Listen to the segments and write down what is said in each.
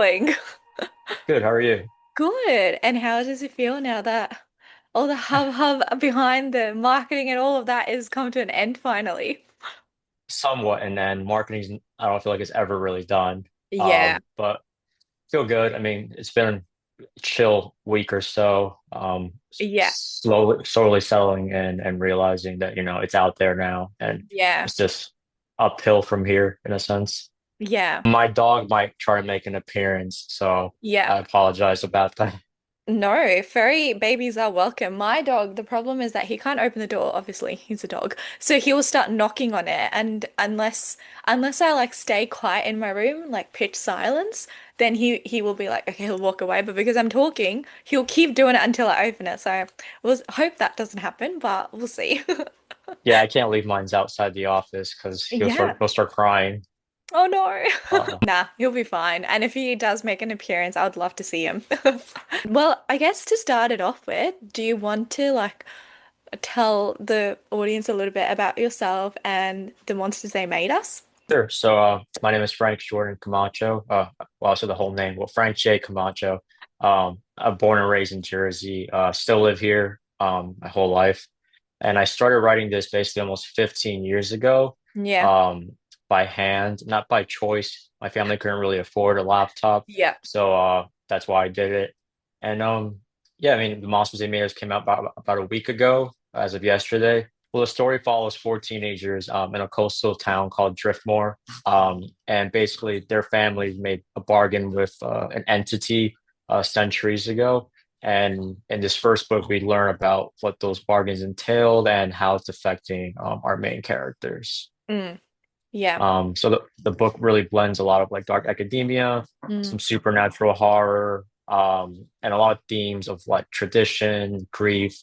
going? Good, how are you? Good. And how does it feel now that all the hub behind the marketing and all of that is come to an end finally? Somewhat, and then marketing, I don't feel like it's ever really done. Yeah. But feel good. I mean, it's been a chill week or so. Yeah. Slowly settling in and realizing that, it's out there now and Yeah. it's just uphill from here in a sense. Yeah. My dog might try to make an appearance, so Yeah. I apologize about that. No, furry babies are welcome. My dog, the problem is that he can't open the door, obviously. He's a dog. So he will start knocking on it and unless I like stay quiet in my room, like pitch silence, then he will be like, okay, he'll walk away, but because I'm talking, he'll keep doing it until I open it. So we'll hope that doesn't happen, but we'll see. Yeah, I can't leave mines outside the office because he'll start Yeah. he'll start crying. Oh no. Uh, Nah, he'll be fine. And if he does make an appearance, I would love to see him. Well, I guess to start it off with, do you want to like tell the audience a little bit about yourself and the monsters they made us? Sure. So, my name is Frank Jordan Camacho. Well, also the whole name. Well, Frank J. Camacho. I'm born and raised in Jersey. Still live here, my whole life. And I started writing this basically almost 15 years ago, Yeah. um, by hand, not by choice. My family couldn't really afford a laptop, Yeah. so that's why I did it. And yeah, I mean, the Monsters They Made Us came out about a week ago, as of yesterday. Well, the story follows four teenagers in a coastal town called Driftmore. And basically, their family made a bargain with an entity centuries ago. And in this first book, we learn about what those bargains entailed and how it's affecting our main characters. Mm. Yeah. So the book really blends a lot of like dark academia, Mm. some supernatural horror, and a lot of themes of like tradition, grief,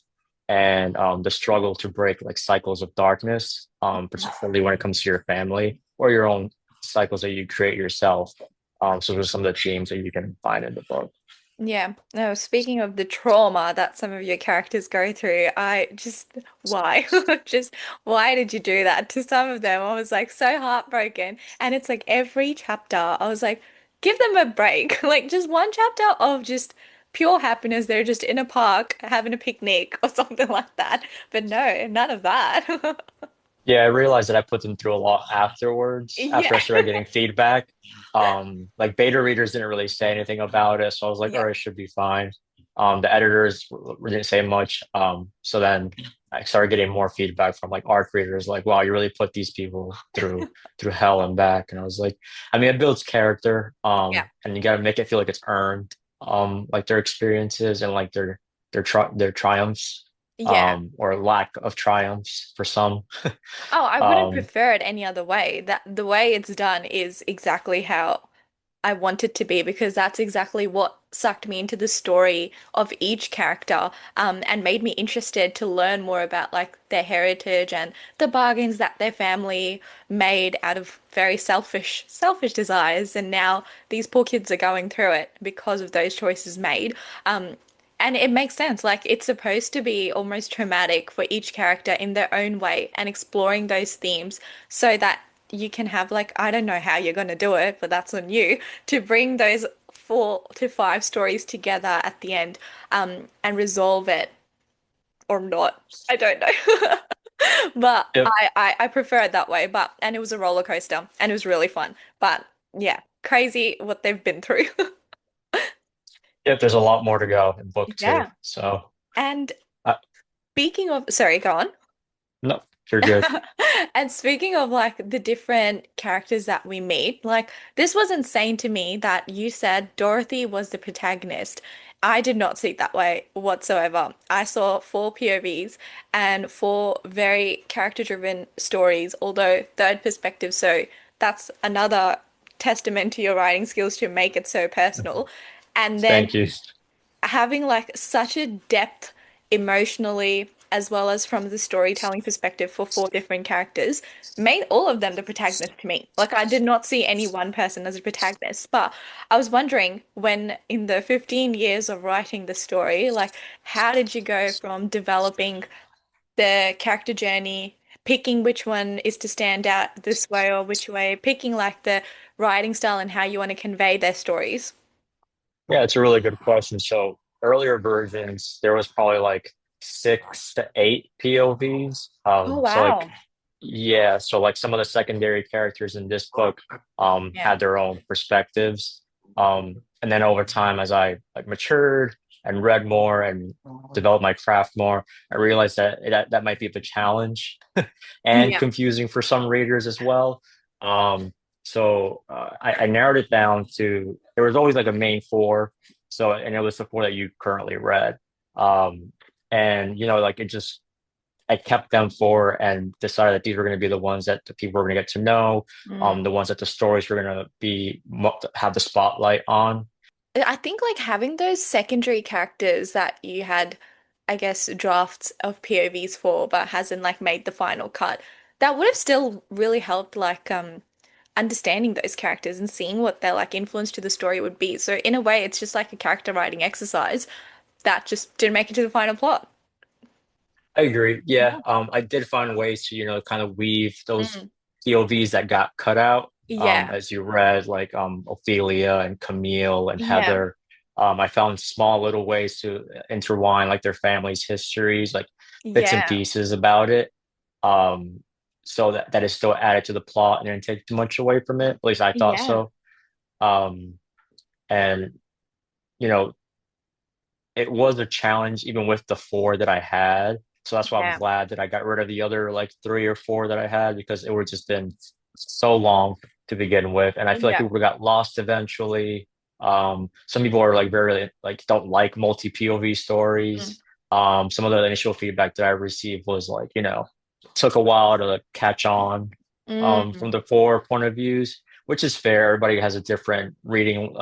and the struggle to break like cycles of darkness, particularly when it comes to your family or your own cycles that you create yourself. So those are some of the themes that you can find in the book. Yeah. No, speaking of the trauma that some of your characters go through, I just, why? Just, why did you do that to some of them? I was like so heartbroken. And it's like every chapter, I was like, give them a break. Like just one chapter of just pure happiness. They're just in a park having a picnic or something like that. But no, none of that. Yeah, I realized that I put them through a lot afterwards, after I Yeah. started getting feedback. Like beta readers didn't really say anything about it, so I was like, all Yeah. right, it should be fine. The editors didn't say much. So then I started getting more feedback from like ARC readers, like, wow, you really put these people through hell and back. And I was like, I mean, it builds character, Yeah. and you got to make it feel like it's earned, like their experiences and like their triumphs, Yeah. or lack of triumphs for some. Oh, I wouldn't Um, prefer it any other way. That the way it's done is exactly how I want it to be because that's exactly what sucked me into the story of each character, and made me interested to learn more about like their heritage and the bargains that their family made out of very selfish desires. And now these poor kids are going through it because of those choices made. And it makes sense. Like it's supposed to be almost traumatic for each character in their own way and exploring those themes so that you can have like, I don't know how you're going to do it, but that's on you to bring those 4 to 5 stories together at the end, and resolve it or not. I don't know. But yep, I prefer it that way. But and it was a roller coaster and it was really fun. But yeah, crazy what they've been through. yep. There's a lot more to go in book two. Yeah. So, And uh, speaking of, sorry, go on. no, you're good. And speaking of like the different characters that we meet, like this was insane to me that you said Dorothy was the protagonist. I did not see it that way whatsoever. I saw 4 POVs and 4 very character-driven stories, although third perspective. So that's another testament to your writing skills to make it so personal. And then Thank you. having like such a depth emotionally as well as from the storytelling perspective for 4 different characters made all of them the protagonist to me. Like I did not see any one person as a protagonist, but I was wondering when in the 15 years of writing the story, like how did you go from developing the character journey, picking which one is to stand out this way or which way, picking like the writing style and how you want to convey their stories? Yeah, it's a really good question. So earlier versions, there was probably like 6 to 8 POVs. Oh, So like wow. yeah, so like some of the secondary characters in this book Yeah. had their own perspectives. And then over time as I like matured and read more and developed my craft more, I realized that might be a challenge and Yeah. confusing for some readers as well. I narrowed it down to there was always like a main four. So, and it was the four that you currently read. Um, and like it just I kept them for and decided that these were going to be the ones that the people were going to get to know, Mm. the ones that the stories were going to be have the spotlight on. I think like having those secondary characters that you had, I guess, drafts of POVs for, but hasn't like made the final cut, that would have still really helped like understanding those characters and seeing what their like influence to the story would be. So in a way, it's just like a character writing exercise that just didn't make it to the final plot. I agree. Yeah, Yeah. I did find ways to kind of weave those Mm. POVs that got cut out. Yeah. As you read, like Ophelia and Camille and Yeah. Heather. I found small little ways to intertwine like their families' histories, like bits and Yeah. pieces about it. Um, so that is still added to the plot and didn't take too much away from it. At least I thought Yeah. so. Um, and you know, it was a challenge even with the four that I had. So that's why I'm Yeah. glad that I got rid of the other like 3 or 4 that I had because it would just been so long to begin with. And I feel like Yeah. people got lost eventually. Some people are like very like don't like multi POV Mm. stories. Some of the initial feedback that I received was like, took a while to catch on Mm. from the 4 point of views, which is fair. Everybody has a different reading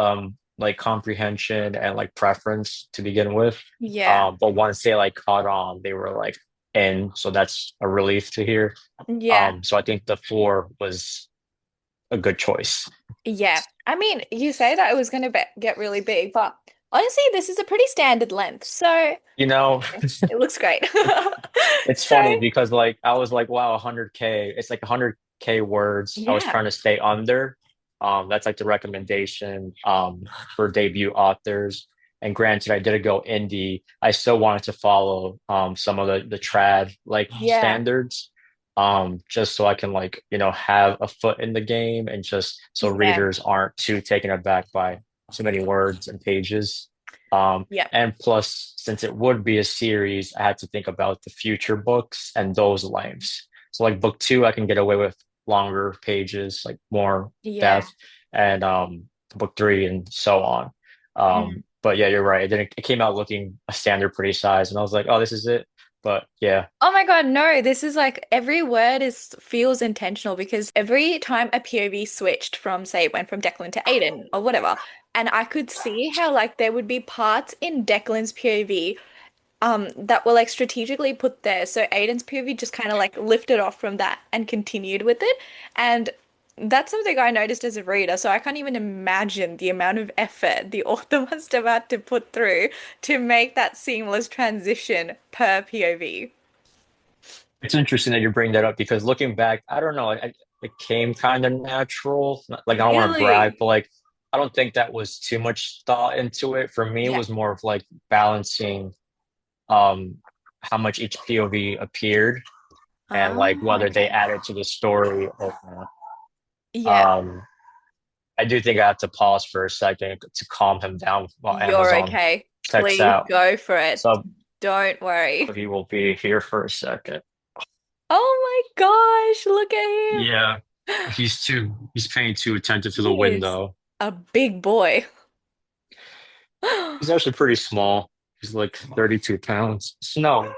like comprehension and like preference to begin with. Yeah. But once they like caught on, they were like in. So that's a relief to hear. Yeah. So I think the 4 was a good choice. Yeah. I mean, you say that it was going to be get really big, but honestly, this is a pretty standard length. So You know, it looks great. it's So, funny because like I was like, wow, 100K. It's like 100K words. I was yeah. trying to stay under. That's like the recommendation for debut authors. And granted, I did go indie. I still wanted to follow some of the trad like Yeah. standards, just so I can like have a foot in the game and just so Yeah. readers aren't too taken aback by too many words and pages. Yeah. And plus, since it would be a series, I had to think about the future books and those lengths. So, like book two, I can get away with longer pages, like more Yeah. depth, and book three, and so on. Mm. But yeah, you're right. It came out looking a standard pretty size, and I was like, oh, this is it. But yeah, Oh my God, no, this is like every word is feels intentional because every time a POV switched from, say, it went from Declan to Aiden or whatever, and I could see how like there would be parts in Declan's POV that were like strategically put there. So Aiden's POV just kind of like lifted off from that and continued with it. And that's something I noticed as a reader. So I can't even imagine the amount of effort the author must have had to put through to make that seamless transition per POV. it's interesting that you bring that up because looking back, I don't know, it came kind of natural. Like I don't want to brag, Really? but like I don't think that was too much thought into it. For me, it Yeah. was more of like balancing um how much each POV appeared and Ah, like whether they okay. added to the story or not. Yeah, I do think I have to pause for a second to calm him down while you're Amazon okay. checks Please out. go for it. So Don't worry. he will be here for a second. Oh my gosh, look at Yeah, him. he's paying too attentive to the He is window. a big boy. He's actually pretty small. He's like 32 pounds. Snow.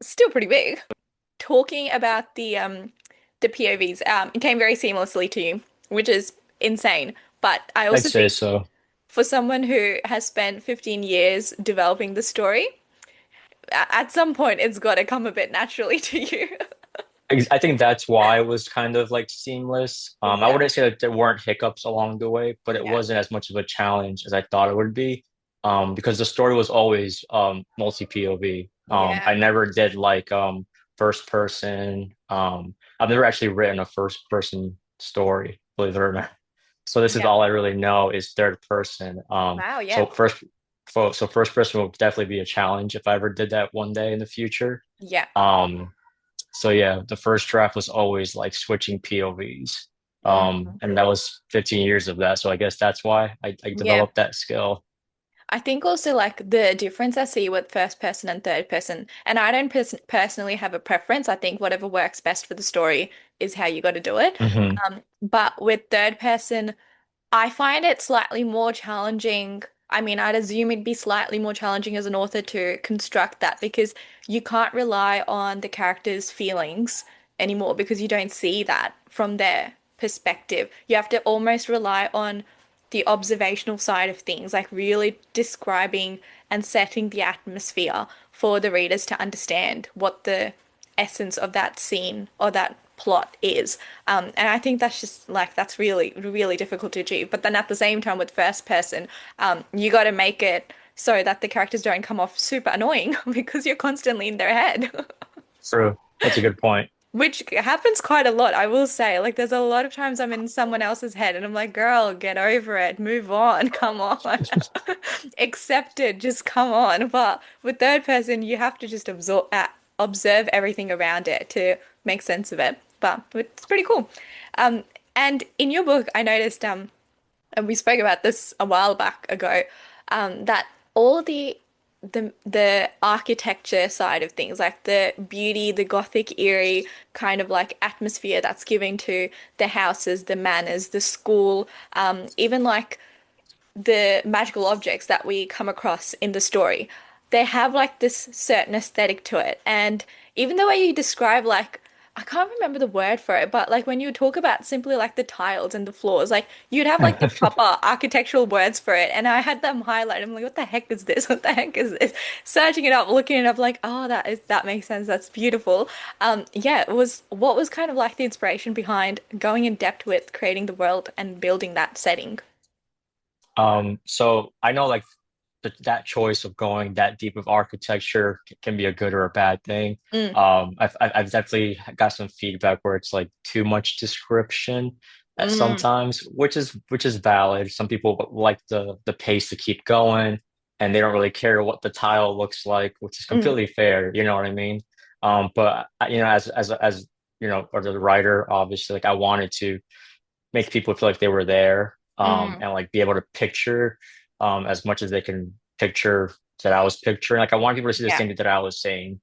Still pretty big. Talking about the POVs, it came very seamlessly to you, which is insane. But I I'd also say think so. for someone who has spent 15 years developing the story, at some point it's got to come a bit naturally to you. I think that's why it was kind of like seamless. I Yeah. wouldn't say that there weren't hiccups along the way, but it Yeah. wasn't as much of a challenge as I thought it would be. Because the story was always multi POV. I Yeah. never did like first person. I've never actually written a first person story, believe it or not. So this is Yeah. all I really know is third person. Wow, So yeah. first person will definitely be a challenge if I ever did that one day in the future. Yeah. Um, so yeah, the first draft was always like switching POVs. Mm. And that was 15 years of that. So I guess that's why I Yeah. developed that skill. I think also like the difference I see with first person and third person, and I don't personally have a preference. I think whatever works best for the story is how you got to do it. Hmm. But with third person, I find it slightly more challenging. I mean, I'd assume it'd be slightly more challenging as an author to construct that because you can't rely on the character's feelings anymore because you don't see that from their perspective. You have to almost rely on the observational side of things, like really describing and setting the atmosphere for the readers to understand what the essence of that scene or that plot is. And I think that's just like that's really, really difficult to achieve. But then at the same time, with first person, you got to make it so that the characters don't come off super annoying because you're constantly in their head. True. That's a good point. Which happens quite a lot, I will say. Like, there's a lot of times I'm in someone else's head and I'm like, girl, get over it, move on, come on. Accept it, just come on. But with third person, you have to just observe everything around it to make sense of it. But it's pretty cool. Um, and in your book, I noticed, and we spoke about this a while back ago, that all the architecture side of things, like the beauty, the gothic eerie kind of like atmosphere that's given to the houses, the manors, the school, even like the magical objects that we come across in the story, they have like this certain aesthetic to it. And even the way you describe, like, I can't remember the word for it, but like when you talk about simply like the tiles and the floors, like you'd have like the proper architectural words for it. And I had them highlighted. I'm like, what the heck is this? What the heck is this? Searching it up, looking it up, like, oh, that makes sense. That's beautiful. Yeah, it was what was kind of like the inspiration behind going in depth with creating the world and building that setting. So I know like that choice of going that deep of architecture can be a good or a bad thing. Mm, I've definitely got some feedback where it's like too much description at mm, sometimes, which is valid. Some people like the pace to keep going, and they don't really care what the tile looks like, which is mm, completely fair. You know what I mean? But you know, as you know, or the writer, obviously, like I wanted to make people feel like they were there, mm. and like be able to picture as much as they can picture that I was picturing. Like I want people to see the Yeah. same thing that I was saying.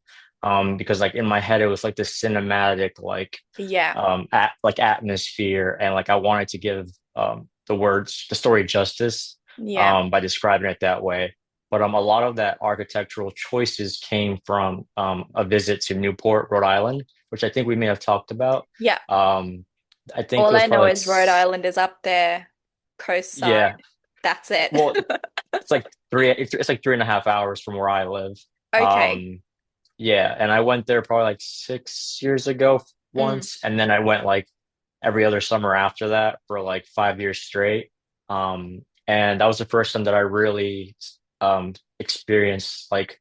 Because like in my head it was like this cinematic Yeah. like atmosphere, and like I wanted to give the story justice Yeah. by describing it that way. But a lot of that architectural choices came from a visit to Newport, Rhode Island, which I think we may have talked about. Yeah. Um, I think it All was I know probably like is Rhode Island is up there, coast side. yeah. That's it. Well, it's like 3.5 hours from where I live. Okay. Um, yeah, and I went there probably like 6 years ago Mm, once, and then I went like every other summer after that for like 5 years straight. And that was the first time that I really experienced like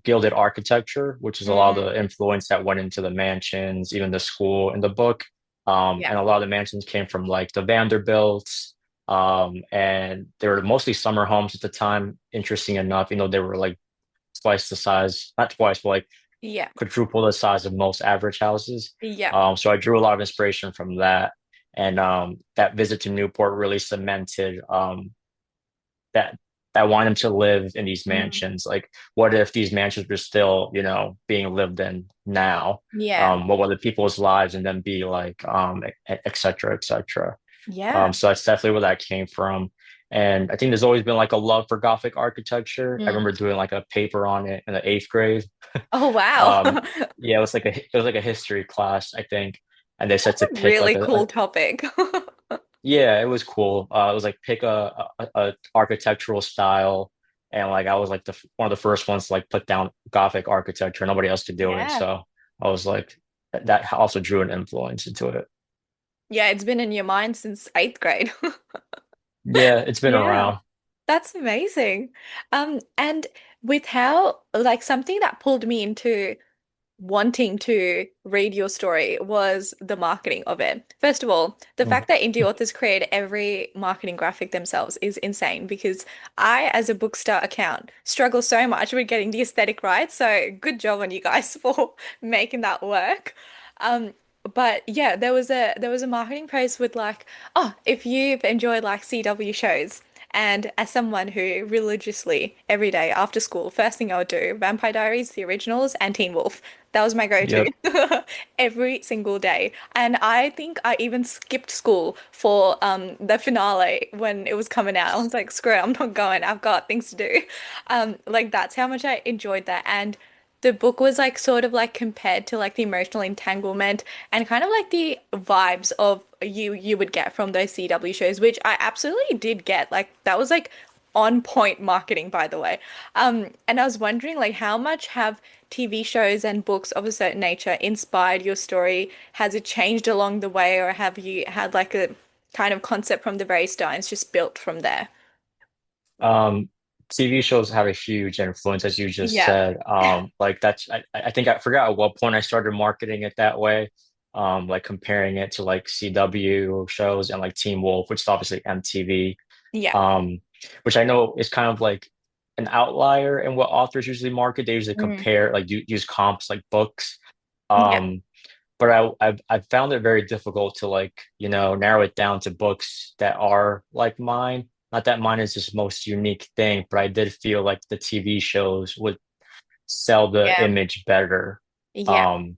gilded architecture, which is a lot of mm, the influence that went into the mansions, even the school in the book. yeah. And a lot of the mansions came from like the Vanderbilts. And they were mostly summer homes at the time, interesting enough, they were like twice the size, not twice, but like Yeah. quadruple the size of most average houses. Yeah. So I drew a lot of inspiration from that. And that visit to Newport really cemented that I want him to live in these Mm, mansions. Like, what if these mansions were still, being lived in now? yeah. What would the people's lives and then be like, et cetera, et cetera. Yeah. So that's definitely where that came from. And I think there's always been like a love for Gothic architecture. I Mm. remember doing like a paper on it in the eighth grade. Oh, wow. Um, yeah, it was like a history class, I think, and they said That's to a pick like really cool topic. yeah, it was cool. It was like pick a architectural style, and like I was like the one of the first ones to like put down Gothic architecture. Nobody else could do it, Yeah. so I was like that also drew an influence into it. Yeah, it's been in your mind since eighth grade. Yeah, it's been Yeah. around. That's amazing. And with how, like, something that pulled me into wanting to read your story was the marketing of it. First of all, the Mm. fact that indie authors create every marketing graphic themselves is insane because I, as a Bookstart account, struggle so much with getting the aesthetic right. So good job on you guys for making that work. Um, but yeah, there was a marketing post with like, oh, if you've enjoyed like CW shows, and as someone who religiously every day after school, first thing I would do, Vampire Diaries, the originals, and Teen Wolf. That was my go-to Yep. every single day. And I think I even skipped school for the finale when it was coming out. I was like, screw it, I'm not going. I've got things to do. Like that's how much I enjoyed that. And the book was like sort of like compared to like the emotional entanglement and kind of like the vibes of you would get from those CW shows, which I absolutely did get. Like that was like on point marketing, by the way. And I was wondering like how much have TV shows and books of a certain nature inspired your story? Has it changed along the way, or have you had like a kind of concept from the very start and it's just built from there? Um, TV shows have a huge influence, as you just Yeah. said. Like that's I think I forgot at what point I started marketing it that way. Like comparing it to like CW shows and like Teen Wolf, which is obviously MTV. Yeah. Um, which I know is kind of like an outlier in what authors usually market. They usually Mm. compare like use comps like books. Yeah. Um, but I've found it very difficult to like, narrow it down to books that are like mine. Not that mine is this most unique thing, but I did feel like the TV shows would sell the Yeah. image better. Yeah. Um,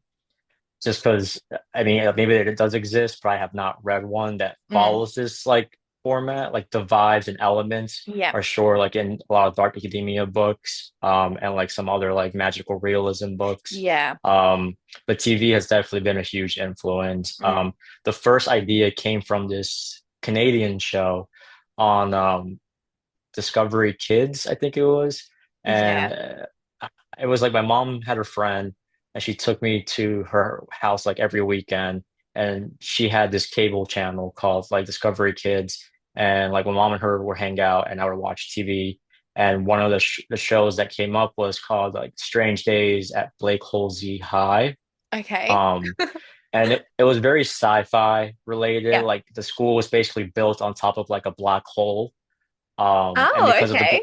just because I mean maybe it does exist, but I have not read one that Mm. follows this like format. Like the vibes and elements Yeah. are sure like in a lot of dark academia books, and like some other like magical realism books. Yeah. But TV has definitely been a huge influence. Mm. The first idea came from this Canadian show on Discovery Kids, I think it was, and Yeah. it was like my mom had a friend and she took me to her house like every weekend, and she had this cable channel called like Discovery Kids, and like my mom and her would hang out and I would watch TV, and one of the shows that came up was called like Strange Days at Blake Halsey High. Okay. um and it was very sci-fi related. Yeah. Like the school was basically built on top of like a black hole, and Oh, because of the okay.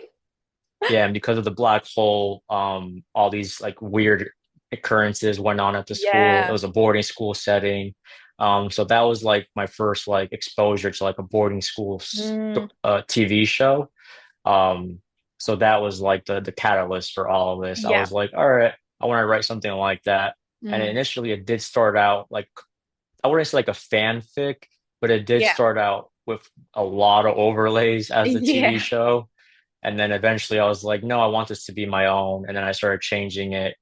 yeah, and because of the black hole, all these like weird occurrences went on at the school. It Yeah. was a boarding school setting. So that was like my first like exposure to like a boarding school Mm. TV show. Um, so that was like the catalyst for all of this. I Yeah. was like, all right, I want to write something like that. And Mm. initially it did start out like I wouldn't say like a fanfic, but it did Yeah. start out with a lot of overlays as the TV Yeah. show. And then eventually I was like, no, I want this to be my own. And then I started changing it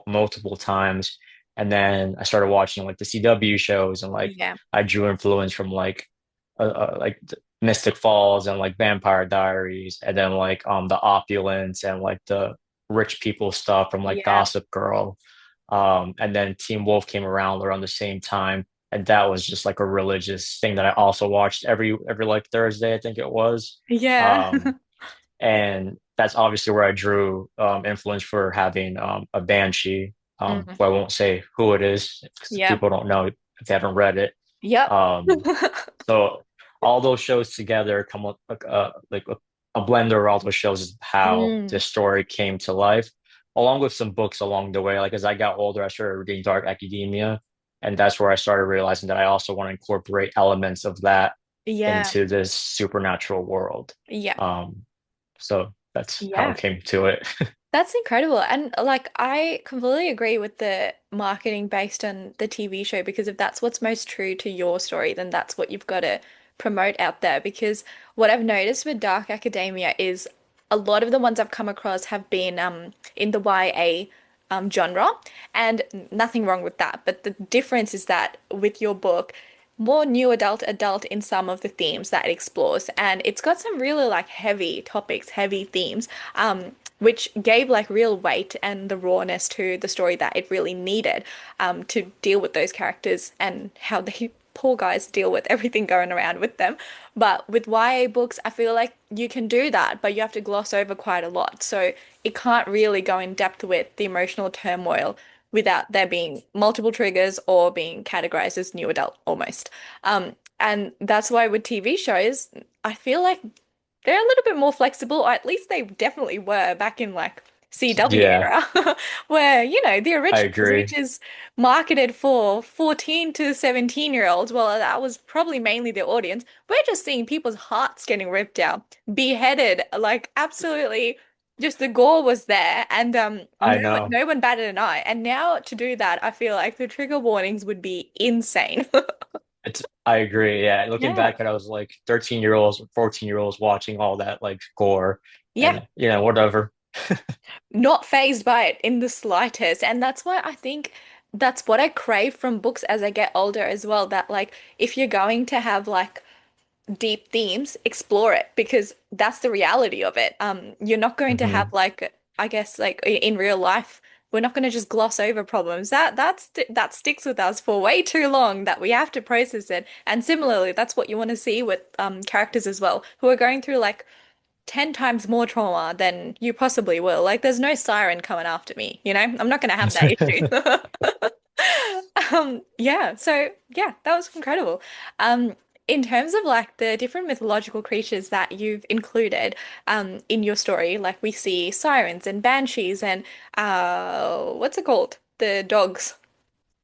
multiple times. And then I started watching like the CW shows, and like Yeah. I drew influence from like Mystic Falls and like Vampire Diaries, and then like the opulence and like the rich people stuff from like Yeah. Gossip Girl. And then Teen Wolf came around around the same time. And that was just like a religious thing that I also watched every like Thursday, I think it was. Yeah. Um, and that's obviously where I drew influence for having a banshee. Mm. Who I won't say who it is because Yeah. people don't know if they haven't read it. Yep. Um, so all those shows together come up like a blender of all those shows is how Mm. this story came to life, along with some books along the way. Like as I got older, I started reading dark academia, and that's where I started realizing that I also want to incorporate elements of that Yeah. into this supernatural world. Yeah. Um, so that's how it Yeah. came to it. That's incredible. And like I completely agree with the marketing based on the TV show because if that's what's most true to your story, then that's what you've got to promote out there. Because what I've noticed with dark academia is a lot of the ones I've come across have been in the YA genre, and nothing wrong with that. But the difference is that with your book, more new adult in some of the themes that it explores, and it's got some really like heavy topics, heavy themes. Which gave like real weight and the rawness to the story that it really needed to deal with those characters and how they poor guys deal with everything going around with them. But with YA books, I feel like you can do that, but you have to gloss over quite a lot. So it can't really go in depth with the emotional turmoil without there being multiple triggers or being categorized as new adult almost. And that's why with TV shows, I feel like they're a little bit more flexible, or at least they definitely were back in like CW Yeah, era, where, the I originals, which agree. is marketed for 14 to 17-year-olds, well, that was probably mainly the audience. We're just seeing people's hearts getting ripped out, beheaded, like absolutely just the gore was there, and I no know. no one batted an eye. And now to do that, I feel like the trigger warnings would be insane. I agree. Yeah, looking Yeah. back at I was like 13-year-olds or 14-year-olds watching all that like gore Yeah, and whatever. not phased by it in the slightest. And that's why I think that's what I crave from books as I get older as well. That, like, if you're going to have like deep themes, explore it because that's the reality of it. You're not going to have Hmm. like, I guess, like in real life, we're not going to just gloss over problems. That sticks with us for way too long that we have to process it. And similarly, that's what you want to see with characters as well, who are going through like 10 times more trauma than you possibly will. Like, there's no siren coming after me, I'm not going to have that issue. Yeah, so yeah, that was incredible. Um, in terms of like the different mythological creatures that you've included in your story, like we see sirens and banshees and what's it called? The dogs.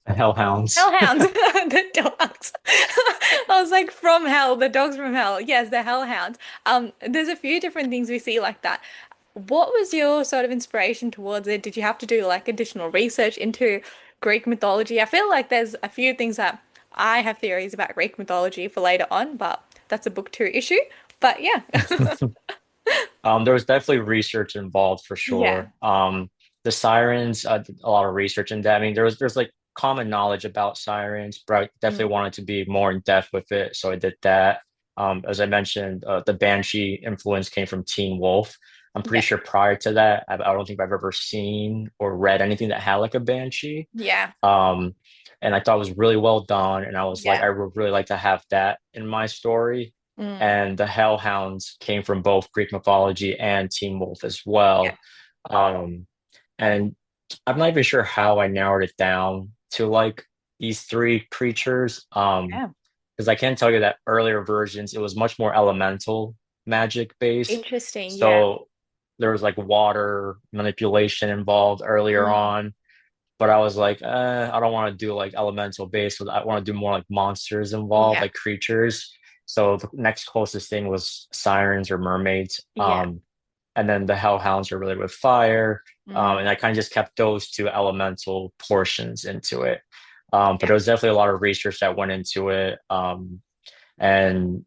Hellhounds. Hellhounds, the dogs. I was like, from hell, the dogs from hell. Yes, the hellhounds. There's a few different things we see like that. What was your sort of inspiration towards it? Did you have to do like additional research into Greek mythology? I feel like there's a few things that I have theories about Greek mythology for later on, but that's a book two issue. But yeah. There was definitely research involved for Yeah. sure. The sirens, did a lot of research in that. I mean, there's like common knowledge about sirens, but I Mm, definitely wanted to be more in depth with it, so I did that. As I mentioned, the Banshee influence came from Teen Wolf. I'm pretty yeah. sure prior to that, I don't think I've ever seen or read anything that had like a Banshee. Yeah. Um, and I thought it was really well done, and I was like, Yeah. I would really like to have that in my story. Mm, And the Hellhounds came from both Greek mythology and Teen Wolf as yeah. well. Um, and I'm not even sure how I narrowed it down to like these three creatures. Yeah. Because I can tell you that earlier versions, it was much more elemental magic based. Interesting. Yeah. So there was like water manipulation involved earlier Mm, on. But I was like, I don't want to do like elemental based. So I want to do more like monsters involved, yeah. like creatures. So the next closest thing was sirens or mermaids. Yeah. And then the hellhounds are related with fire. And Mm, I kind of just kept those two elemental portions into it. But yeah. there was definitely a lot of research that went into it. And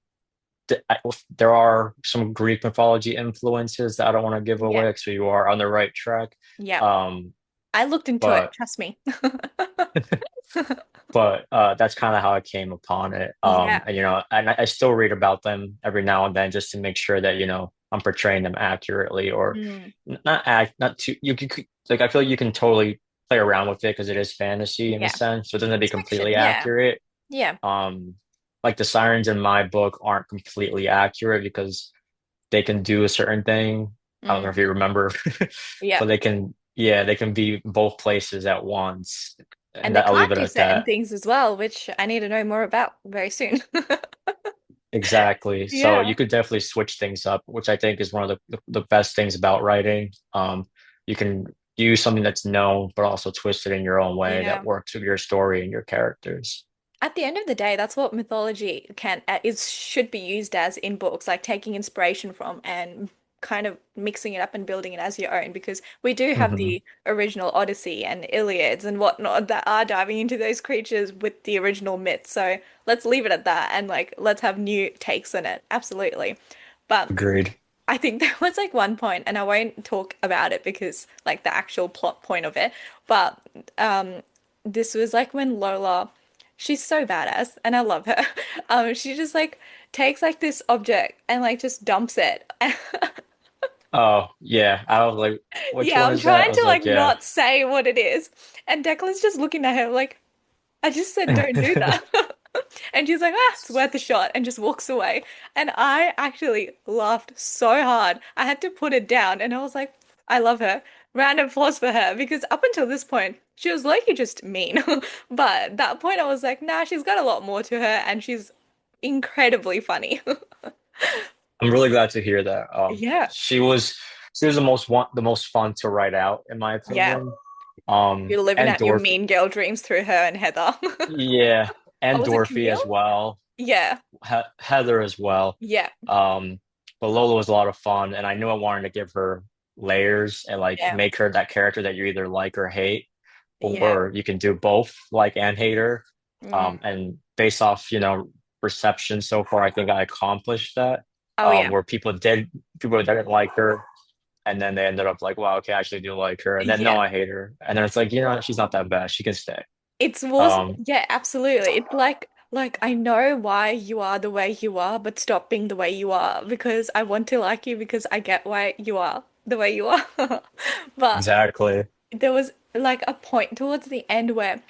there are some Greek mythology influences that I don't want to give Yeah. away, so you are on the right track. Yeah. Um, I looked into it, but trust me. that's kind of how I came upon it. Yeah. And I still read about them every now and then just to make sure that I'm portraying them accurately or Mm, not too. Like I feel like you can totally play around with it because it is fantasy in a yeah. sense, so it doesn't be It's completely fiction. Yeah. accurate. Yeah. Um, like the sirens in my book aren't completely accurate because they can do a certain thing. I don't know if Mm, you remember, yeah. but they can be both places at once. And And they I'll leave can't it do at certain that. things as well, which I need to know more about very soon. Exactly. So Yeah. you could definitely switch things up, which I think is one of the best things about writing. You can use something that's known, but also twist it in your own way that Yeah. works with your story and your characters. At the end of the day, that's what mythology can is should be used as in books, like taking inspiration from and kind of mixing it up and building it as your own. Because we do have Hmm. the original Odyssey and Iliads and whatnot that are diving into those creatures with the original myths. So let's leave it at that and like let's have new takes on it. Absolutely. But Agreed. I think there was like one point, and I won't talk about it because like the actual plot point of it, but um this was like when Lola, she's so badass and I love her. She just like takes like this object and like just dumps it. Oh, yeah. I was like, which Yeah, one I'm is that? I trying to was like like, yeah. not say what it is. And Declan's just looking at her like, I just said don't do that. And she's like, ah, it's worth a shot, and just walks away. And I actually laughed so hard. I had to put it down, and I was like, I love her. Round of applause for her, because up until this point, She was like, you just mean. But at that point I was like, nah, she's got a lot more to her and she's incredibly funny. I'm really glad to hear that. Yeah. She was the most fun to write out, in my Yeah. opinion. You're living And out your Dorothy, mean girl dreams through her and Heather. yeah, Oh, and was it Dorothy Camille? as well. Yeah. Heather as well. Yeah. Um, but Lola was a lot of fun, and I knew I wanted to give her layers and like Yeah. make her that character that you either like or hate, Yeah. or you can do both, like and hate her. Mm. And based off, reception so far, I think I accomplished that. Oh yeah. Where people didn't like her, and then they ended up like, wow, okay, I actually do like her, and then no, Yeah. I hate her, and then it's like, she's not that bad, she can stay. It's was Um, yeah, absolutely. It's like I know why you are the way you are, but stop being the way you are because I want to like you because I get why you are the way you are. But exactly. there was like a point towards the end where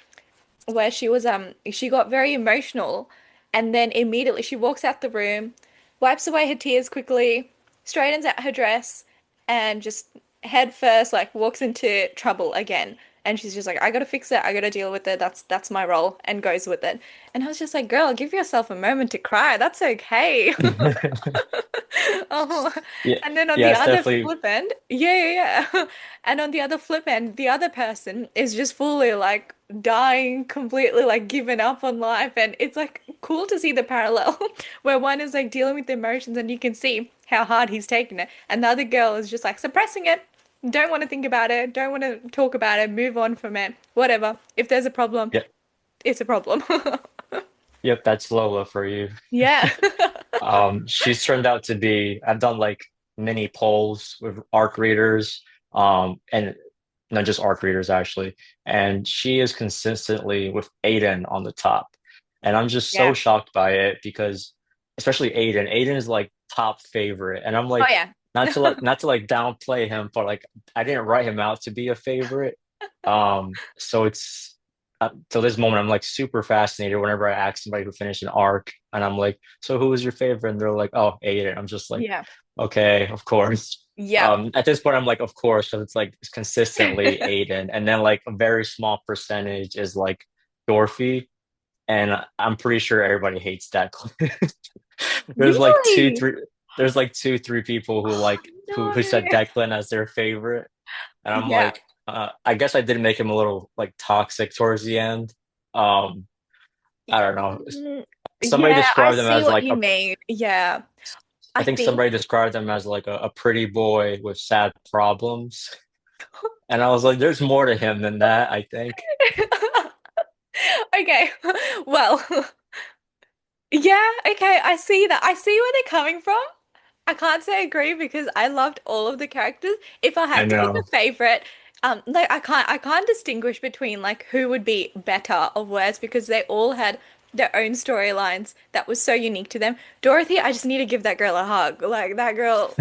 she got very emotional and then immediately she walks out the room, wipes away her tears quickly, straightens out her dress and just head first like walks into trouble again. And she's just like, I gotta fix it, I gotta deal with it, that's my role, and goes with it. And I was just like, girl, give yourself a moment to cry. That's okay. Oh, Yeah, and then on yeah, the it's other definitely. flip end, yeah. And on the other flip end, the other person is just fully like dying, completely like giving up on life. And it's like cool to see the parallel where one is like dealing with emotions and you can see how hard he's taking it. And the other girl is just like suppressing it, don't want to think about it, don't want to talk about it, move on from it, whatever. If there's a problem, Yeah, it's a problem. yep, that's Lola for you. Yeah. She's turned out to be, I've done like mini polls with ARC readers, and not just ARC readers actually, and she is consistently with Aiden on the top. And I'm just so Yeah. shocked by it because especially Aiden is like top favorite. And I'm Oh like, yeah. not to like downplay him, but like I didn't write him out to be a favorite. So it's till this moment, I'm like super fascinated whenever I ask somebody who finished an arc, and I'm like, "So who was your favorite?" And they're like, "Oh, Aiden." I'm just like, Yeah. "Okay, of course." Yeah. At this point, I'm like, "Of course," because it's like it's consistently Aiden, and then like a very small percentage is like Dorothy, and I'm pretty sure everybody hates that. There's like two, Really? three. There's like two, three people who like who said No. Declan as their favorite. And I'm Yeah. like, I guess I did make him a little like toxic towards the end. Um, I don't know. Mm, Somebody yeah, I described him see as what like you mean. Yeah. I I think think somebody described him as like a pretty boy with sad problems. And I was like, there's more to him than that, I think. okay. Well, yeah, okay, I see that. I see where they're coming from. I can't say agree because I loved all of the characters. If I I had to pick a know. favorite, like I can't distinguish between like who would be better or worse because they all had their own storylines that was so unique to them. Dorothy, I just need to give that girl a hug. Like that girl,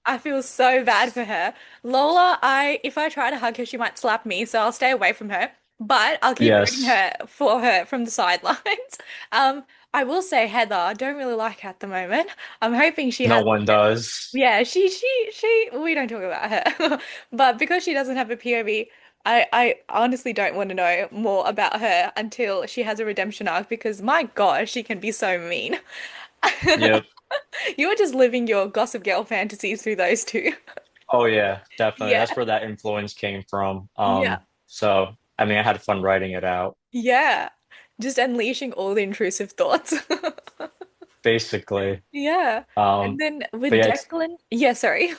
I feel so bad for her. Lola, if I try to hug her, she might slap me, so I'll stay away from her. But I'll keep rooting Yes, her for her from the sidelines. Um, I will say Heather, I don't really like her at the moment. I'm hoping she no has. one does. Yeah, we don't talk about her. But because she doesn't have a POV, I honestly don't want to know more about her until she has a redemption arc because my gosh, she can be so mean. Yep. You were just living your Gossip Girl fantasies through those two. Oh yeah, definitely. Yeah. That's where that influence came from. Yeah. So I mean, I had fun writing it out, Yeah. Just unleashing all the intrusive thoughts. basically. Yeah. And Um, then but with yeah, it's Declan, yeah, sorry.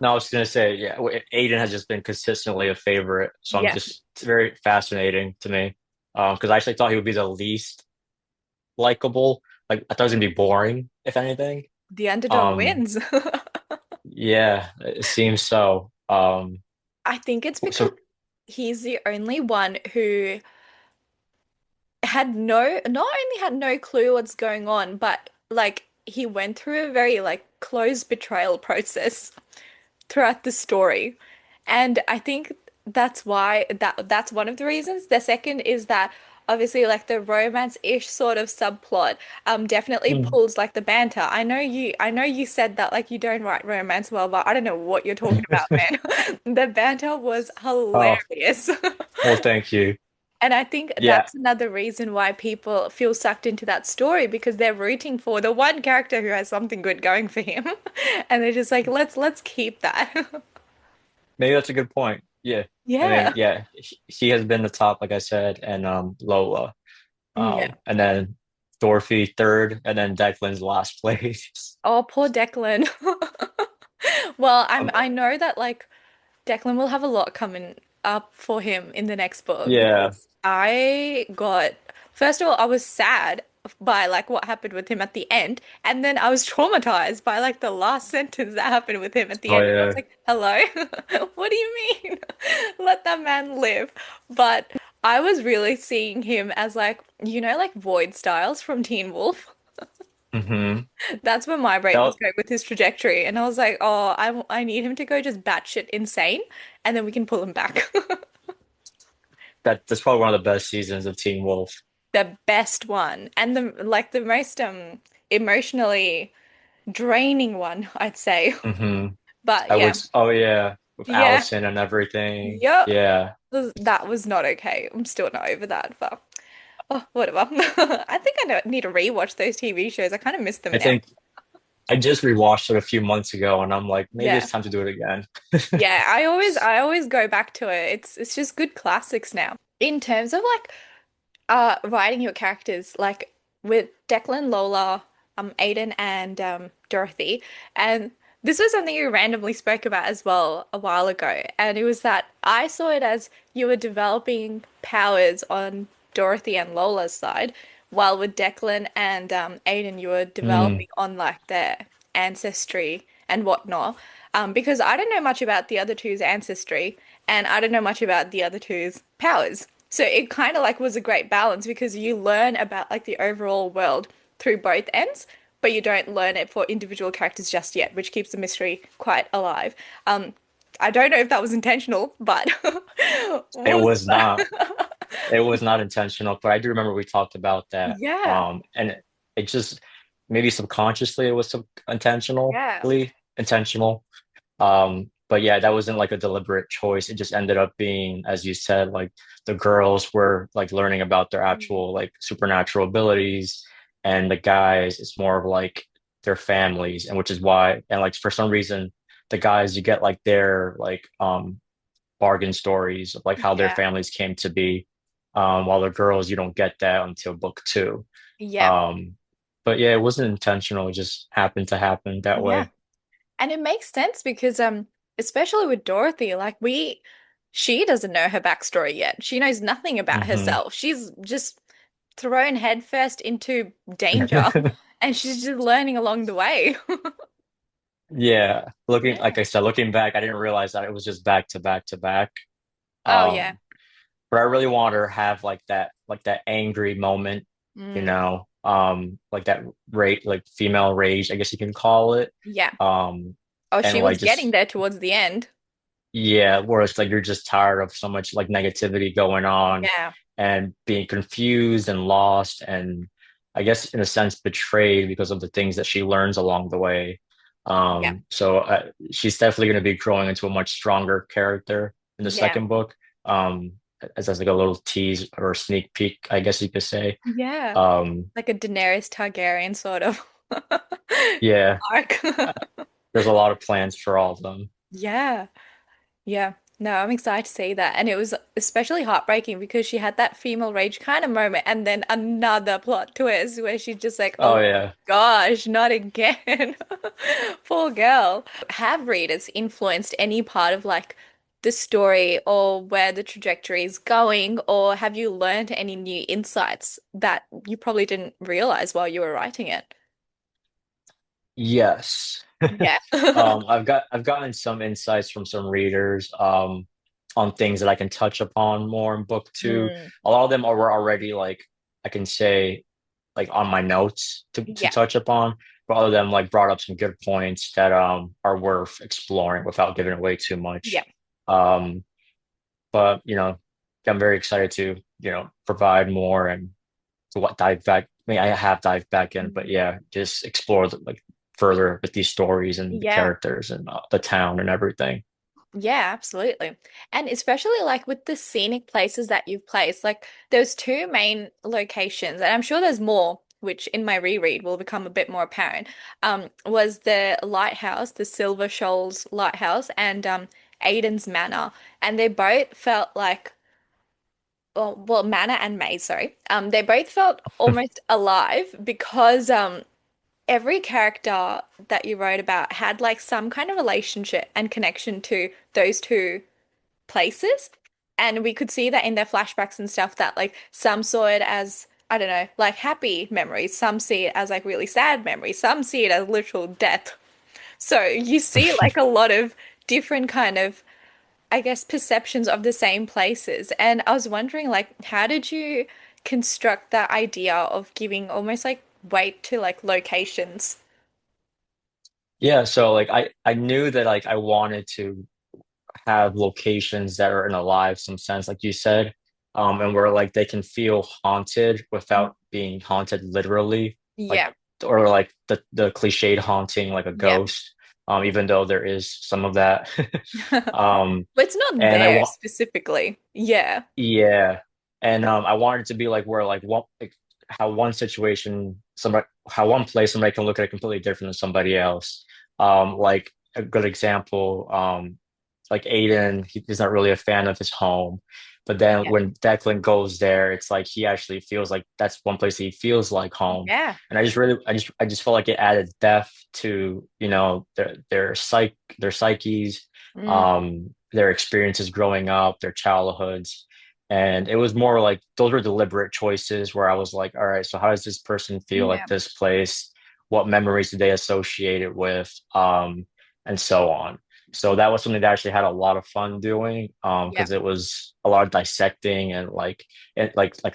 no, I was gonna say, yeah, Aiden has just been consistently a favorite, so I'm Yeah. just it's very fascinating to me. Because I actually thought he would be the least likable. Like I thought he was gonna be boring, if anything. The underdog Um, wins. yeah, it seems so. I think it's because So he's the only one who had no, not only had no clue what's going on, but like he went through a very like closed betrayal process throughout the story. And I think that's why that's one of the reasons. The second is that obviously like the romance-ish sort of subplot definitely Mm. pulls like the banter. I know you said that like you don't write romance well, but I don't know what you're talking about, man. The banter was Oh, hilarious. well, thank you. And I think Yeah. that's another reason why people feel sucked into that story because they're rooting for the one character who has something good going for him. And they're just like, let's keep that. Maybe that's a good point. Yeah. I mean, Yeah. yeah, he has been the top, like I said, and Lola. Yeah. And then Dorothy third, and then Declan's last place. Oh, poor Declan. Well, Um, I know that like Declan will have a lot coming up for him in the next book yeah. because I got, first of all, I was sad by like what happened with him at the end, and then I was traumatized by like the last sentence that happened with him at the Oh end. And I was yeah. like, hello? What do you mean? Let that man live. But I was really seeing him as like, like Void Styles from Teen Wolf. Hmm. That's where my brain was That going with his trajectory. And I was like, oh, I need him to go just batshit insane and then we can pull him back. that's probably one of the best seasons of Teen Wolf. The best one. And the most emotionally draining one, I'd say. Hmm. But I yeah. would. Oh yeah, with Yeah. Allison and everything. Yep. Yeah. That was not okay. I'm still not over that, but oh, whatever. I think I need to rewatch those TV shows. I kind of miss them I now. think I just rewatched it a few months ago, and I'm like, maybe Yeah. it's time to do it again. Yeah, I always go back to it. It's just good classics now. In terms of like writing your characters like with Declan, Lola, Aiden and Dorothy. And this was something you randomly spoke about as well a while ago. And it was that I saw it as you were developing powers on Dorothy and Lola's side, while with Declan and Aiden you were Mm, developing on like their ancestry and whatnot. Because I don't know much about the other two's ancestry, and I don't know much about the other two's powers. So it kind of like was a great balance because you learn about like the overall world through both ends, but you don't learn it for individual characters just yet, which keeps the mystery quite alive. Um, I don't know if that was intentional, but it was was not. It was not intentional, but I do remember we talked about that. yeah, And it just maybe subconsciously it was sub yeah, intentional. But yeah, that wasn't like a deliberate choice. It just ended up being, as you said, like the girls were like learning about their mm, actual like supernatural abilities, and the guys, it's more of like their families, and which is why, and like for some reason, the guys you get like their like bargain stories of like how their yeah, families came to be, while the girls you don't get that until book two. yeah, Um, but yeah, it wasn't intentional; it just happened to happen that yeah. way. And it makes sense because especially with Dorothy, like she doesn't know her backstory yet. She knows nothing about Hmm. herself. She's just thrown headfirst into danger and she's just learning along the way. Yeah, looking like Yeah. I said, looking back, I didn't realize that it was just back to back to back. Oh yeah. Um, but I really want her to have like that angry moment, Mm, like that rate, like female rage, I guess you can call it. yeah. Um, Oh, and she was like getting just there towards the end. yeah, where it's like you're just tired of so much like negativity going on Yeah. and being confused and lost, and I guess in a sense betrayed because of the things that she learns along the way. Yeah. So she's definitely going to be growing into a much stronger character in the Yeah. second book. As like a little tease or sneak peek, I guess you could say. Yeah. Um, Like a Daenerys Targaryen sort of yeah, arc. there's a lot of plans for all of them. Yeah. Yeah. No, I'm excited to see that. And it was especially heartbreaking because she had that female rage kind of moment and then another plot twist where she's just like, Oh oh yeah. gosh, not again. Poor girl. Have readers influenced any part of like the story or where the trajectory is going, or have you learned any new insights that you probably didn't realize while you were writing it? Yes. Yeah. I've gotten some insights from some readers on things that I can touch upon more in book two. Mm, A lot of them were already like I can say like on my notes to yeah. touch upon, but other them like brought up some good points that are worth exploring without giving away too Yeah. much. Um, but I'm very excited to, provide more and to what dive back. I mean, I have dived back in, but Mm. yeah, just explore like further with these stories and the Yeah. characters and the town and everything. Yeah, absolutely. And especially like with the scenic places that you've placed, like those two main locations, and I'm sure there's more, which in my reread will become a bit more apparent, was the lighthouse, the Silver Shoals lighthouse, and Aiden's Manor. And they both felt like, well, Manor and Maze, sorry. They both felt almost alive because every character that you wrote about had like some kind of relationship and connection to those two places. And we could see that in their flashbacks and stuff that like some saw it as, I don't know, like happy memories, some see it as like really sad memories, some see it as literal death. So you see like a lot of different kind of, I guess, perceptions of the same places. And I was wondering like how did you construct that idea of giving almost like weight to like locations? Yeah, so like I knew that like I wanted to have locations that are in alive some sense, like you said, and where like they can feel haunted without being haunted literally, like Yeah. or like the cliched haunting like a Yeah. ghost, even though there is some of that. Um, But it's not and I there want specifically. Yeah. yeah, and I want it to be like where like one like how one situation somebody how one place somebody can look at it completely different than somebody else. Like a good example, like Aiden, he's not really a fan of his home, but then Yeah. when Declan goes there, it's like he actually feels like that's one place he feels like home. Yeah. And I just felt like it added depth to, their psyches, Mm, their experiences growing up, their childhoods. And it was more like those were deliberate choices where I was like, all right, so how does this person feel like yeah. this place? What memories do they associate it with? And so on. So that was something that I actually had a lot of fun doing, Yeah. because it was a lot of dissecting and like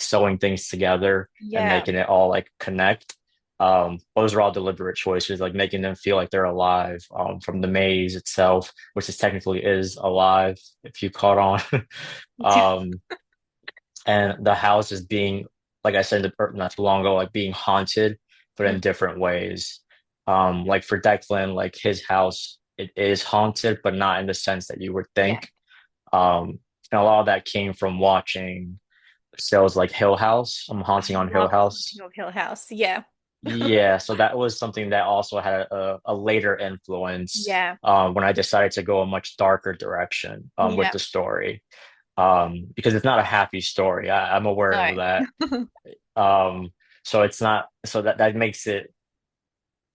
sewing things together and Yeah. making it all like connect. Those are all deliberate choices, like making them feel like they're alive, from the maze itself, which is technically is alive if you caught on. Um, and the house is being, like I said not too long ago, like being haunted, but Mm, in different ways. Like for Declan, like his house, it is haunted, but not in the sense that you would yeah. think. And a lot of that came from watching shows like Hill House, I Haunting on Hill love Haunting House. of Hill House. Yeah. Yeah, so that was something that also had a later influence, Yeah. when I decided to go a much darker direction, with Yeah. the story, because it's not a happy story. I'm aware of No. that. Um, so it's not, so that makes it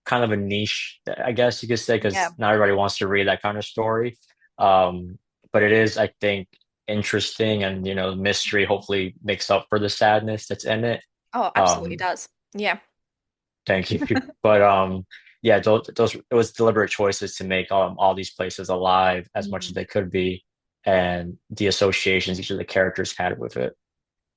kind of a niche, I guess you could say, Yeah. because not everybody wants to read that kind of story. Um, but it is, I think, interesting, and the mystery hopefully makes up for the sadness that's in it. Oh, absolutely Um, does. Yeah. thank you. But yeah, those it was deliberate choices to make all these places alive as much as Mm. they could be, and the associations each of the characters had with it.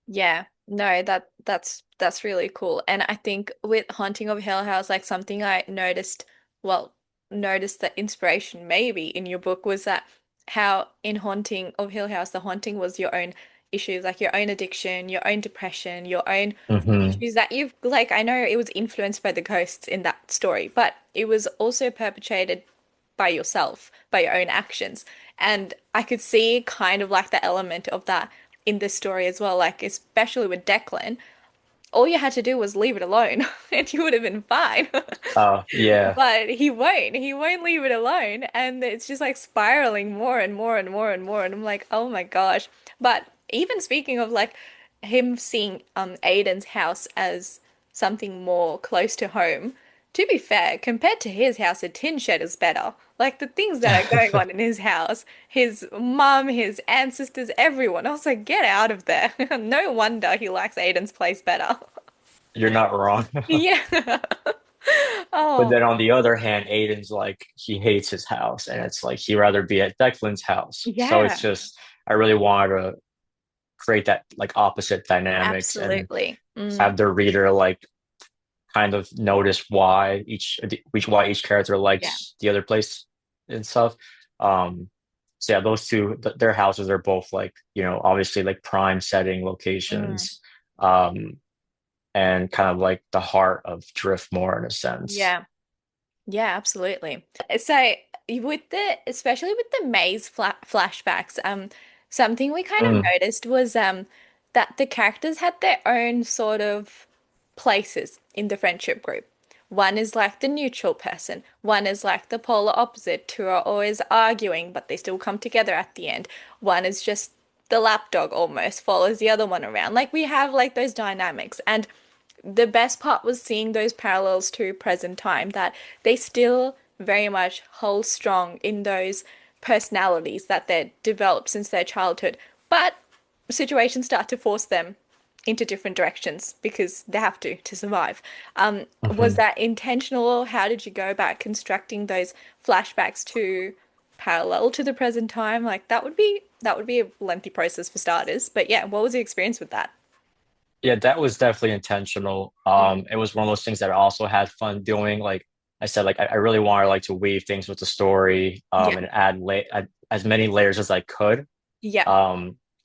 Yeah. No, that's really cool. And I think with Haunting of Hill House, like something I noticed, well, noticed that inspiration maybe in your book was that how in Haunting of Hill House, the haunting was your own issues, like your own addiction, your own depression, your own Hmm. issues that you've like I know it was influenced by the ghosts in that story, but it was also perpetrated by yourself, by your own actions. And I could see kind of like the element of that in this story as well, like especially with Declan. All you had to do was leave it alone and you would have been fine. Yeah, But he won't. He won't leave it alone. And it's just like spiraling more and more and more and more. And I'm like, oh my gosh. But even speaking of like him seeing Aiden's house as something more close to home, to be fair, compared to his house, a tin shed is better. Like the things that are going on in his house, his mum, his ancestors, everyone. I was like, get out of there. No wonder he likes Aiden's place better. you're not wrong. Yeah. But Oh, then on the other hand, Aiden's like he hates his house, and it's like he'd rather be at Declan's house. So it's yeah. just I really wanted to create that like opposite dynamics and Absolutely. Mm, have the reader like kind of notice why each character yeah. likes the other place and stuff. Um, So yeah, those two, their houses are both like, obviously like prime setting Mm. locations, um, and kind of like the heart of Driftmore in a sense. Yeah. Yeah, absolutely. So with especially with the maze flashbacks, something we kind of Mm, noticed was that the characters had their own sort of places in the friendship group. One is like the neutral person. One is like the polar opposite, who are always arguing, but they still come together at the end. One is just the lapdog almost follows the other one around. Like we have like those dynamics, and the best part was seeing those parallels to present time, that they still very much hold strong in those personalities that they've developed since their childhood. But situations start to force them into different directions because they have to survive. Was mhm. that intentional, or how did you go about constructing those flashbacks to parallel to the present time? Like that would be a lengthy process for starters. But yeah, what was your experience with that? Yeah, that was definitely intentional. It was one of those things that I also had fun doing. Like I said, like I really wanted like to weave things with the story, Yeah. and add as many layers as I could. Yeah.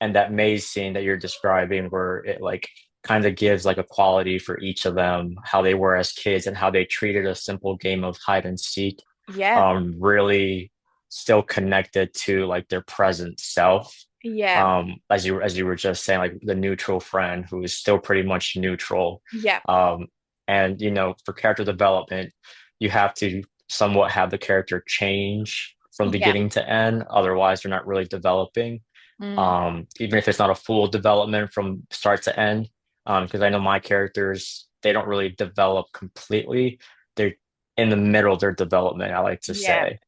And that maze scene that you're describing, where it like kind of gives like a quality for each of them, how they were as kids and how they treated a simple game of hide and seek, Yeah. really still connected to like their present self. Yeah. As you were just saying, like the neutral friend who is still pretty much neutral. Yeah. Um, and for character development, you have to somewhat have the character change from Yeah. beginning to end. Otherwise, they're not really developing, Mm. even if it's not a full development from start to end. Because I know my characters, they don't really develop completely. They're in the middle of their development, I like to Yeah. say.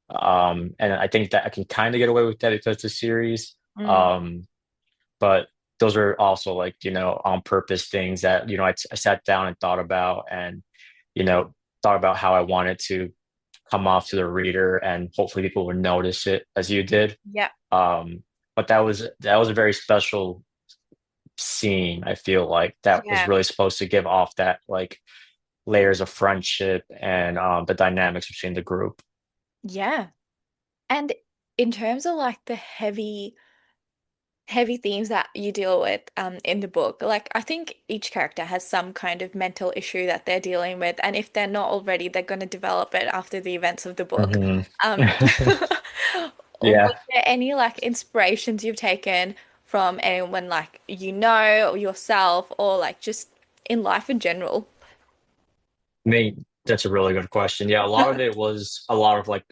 And I think that I can kind of get away with that because it's a series. Mm. Um, but those are also like, on purpose things that, I sat down and thought about, and, you know, thought about how I wanted to come off to the reader, and hopefully people would notice it as you did. Yeah. Um, but that was a very special scene. I feel like that was Yeah. really supposed to give off that like layers of friendship and the dynamics between the group. Yeah. And in terms of like the heavy themes that you deal with in the book, like I think each character has some kind of mental issue that they're dealing with, and if they're not already, they're going to develop it after the events of the book. Hmm. Was Yeah. there any like inspirations you've taken from anyone, like or yourself, or like just in life in general? I mean, that's a really good question. Yeah, a lot of it was a lot of like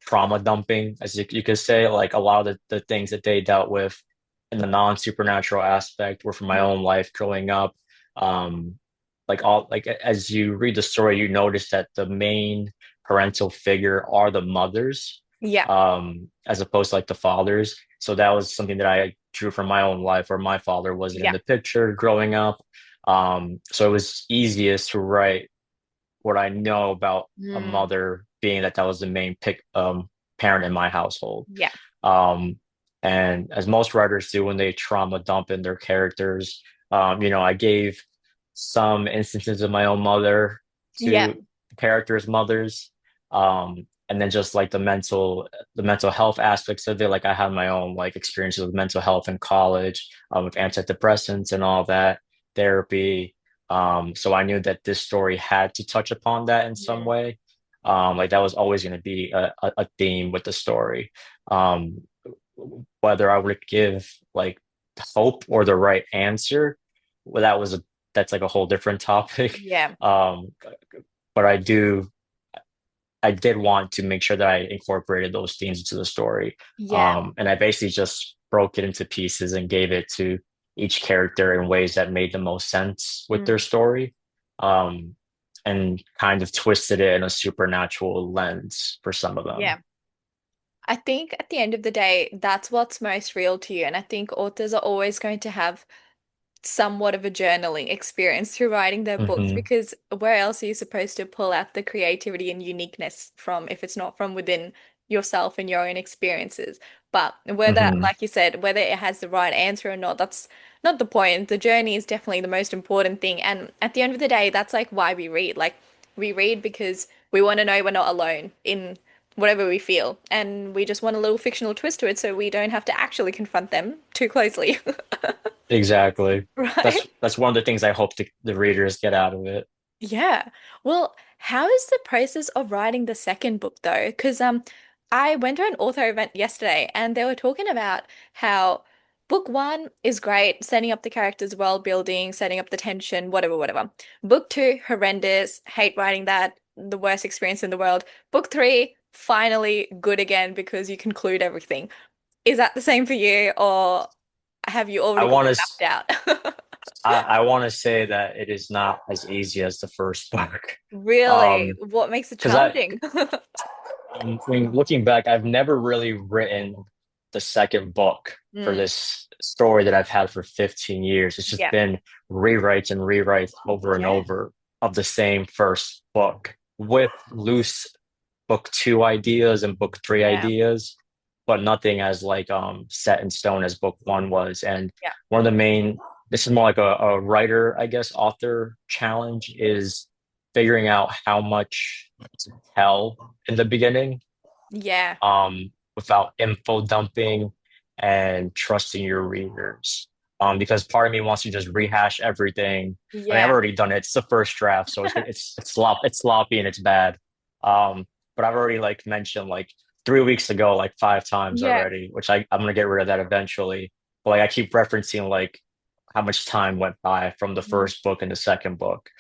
trauma dumping, as you could say. Like a lot of the things that they dealt with in the non-supernatural aspect were from my own life growing up. Um, like as you read the story, you notice that the main parental figure are the mothers, Yeah. as opposed to like the fathers. So that was something that I drew from my own life, where my father wasn't in Yeah. the picture growing up. So it was easiest to write what I know about a Mm. mother, being that was the main parent in my household. Yeah. Um, and as most writers do when they trauma dump in their characters, I gave some instances of my own mother Yeah. to the characters' mothers. And then just like the mental health aspects of it, like I had my own like experiences with mental health in college, with antidepressants and all that, therapy. So I knew that this story had to touch upon that in some Mm. way. Like that was always going to be a theme with the story. Um, whether I would give like hope or the right answer, well, that's like a whole different topic. Yeah. Um, but I did want to make sure that I incorporated those themes into the story. Yeah. And I basically just broke it into pieces and gave it to each character in ways that made the most sense with their Mm. story. Um, and kind of twisted it in a supernatural lens for some of them. Yeah. I think at the end of the day, that's what's most real to you. And I think authors are always going to have somewhat of a journaling experience through writing their books, Hmm. because where else are you supposed to pull out the creativity and uniqueness from if it's not from within yourself and your own experiences? But whether, Hmm. like you said, whether it has the right answer or not, that's not the point. The journey is definitely the most important thing. And at the end of the day, that's like why we read. Like we read because we want to know we're not alone in whatever we feel, and we just want a little fictional twist to it so we don't have to actually confront them too closely. Exactly. Right? That's one of the things I hope the readers get out of it. Yeah. Well, how is the process of writing the second book though? Because I went to an author event yesterday and they were talking about how book one is great, setting up the characters, world building, setting up the tension, whatever, whatever. Book two, horrendous, hate writing that, the worst experience in the world. Book three, finally good again because you conclude everything. Is that the same for you, or have you I already got want it to mapped out? I want to say that it is not as easy as the first book. Really? Um, What makes it because challenging? I mean, looking back, I've never really written the second book for Mm, this story that I've had for 15 years. It's just yeah. been rewrites and rewrites over and Yeah. over of the same first book with loose book two ideas and book three Yeah. ideas, but nothing as like set in stone as book one was. And Yeah. one of the main, this is more like a writer, I guess, author challenge is figuring out how much to tell in the beginning, Yeah. without info dumping and trusting your readers. Because part of me wants to just rehash everything. I mean, I've Yeah. already done it. It's the first draft, so it's sloppy and it's bad. But I've already like mentioned like 3 weeks ago, like 5 times Yeah. already, which I'm gonna get rid of that eventually. But like I keep referencing like how much time went by from the Mm, first book and the second book.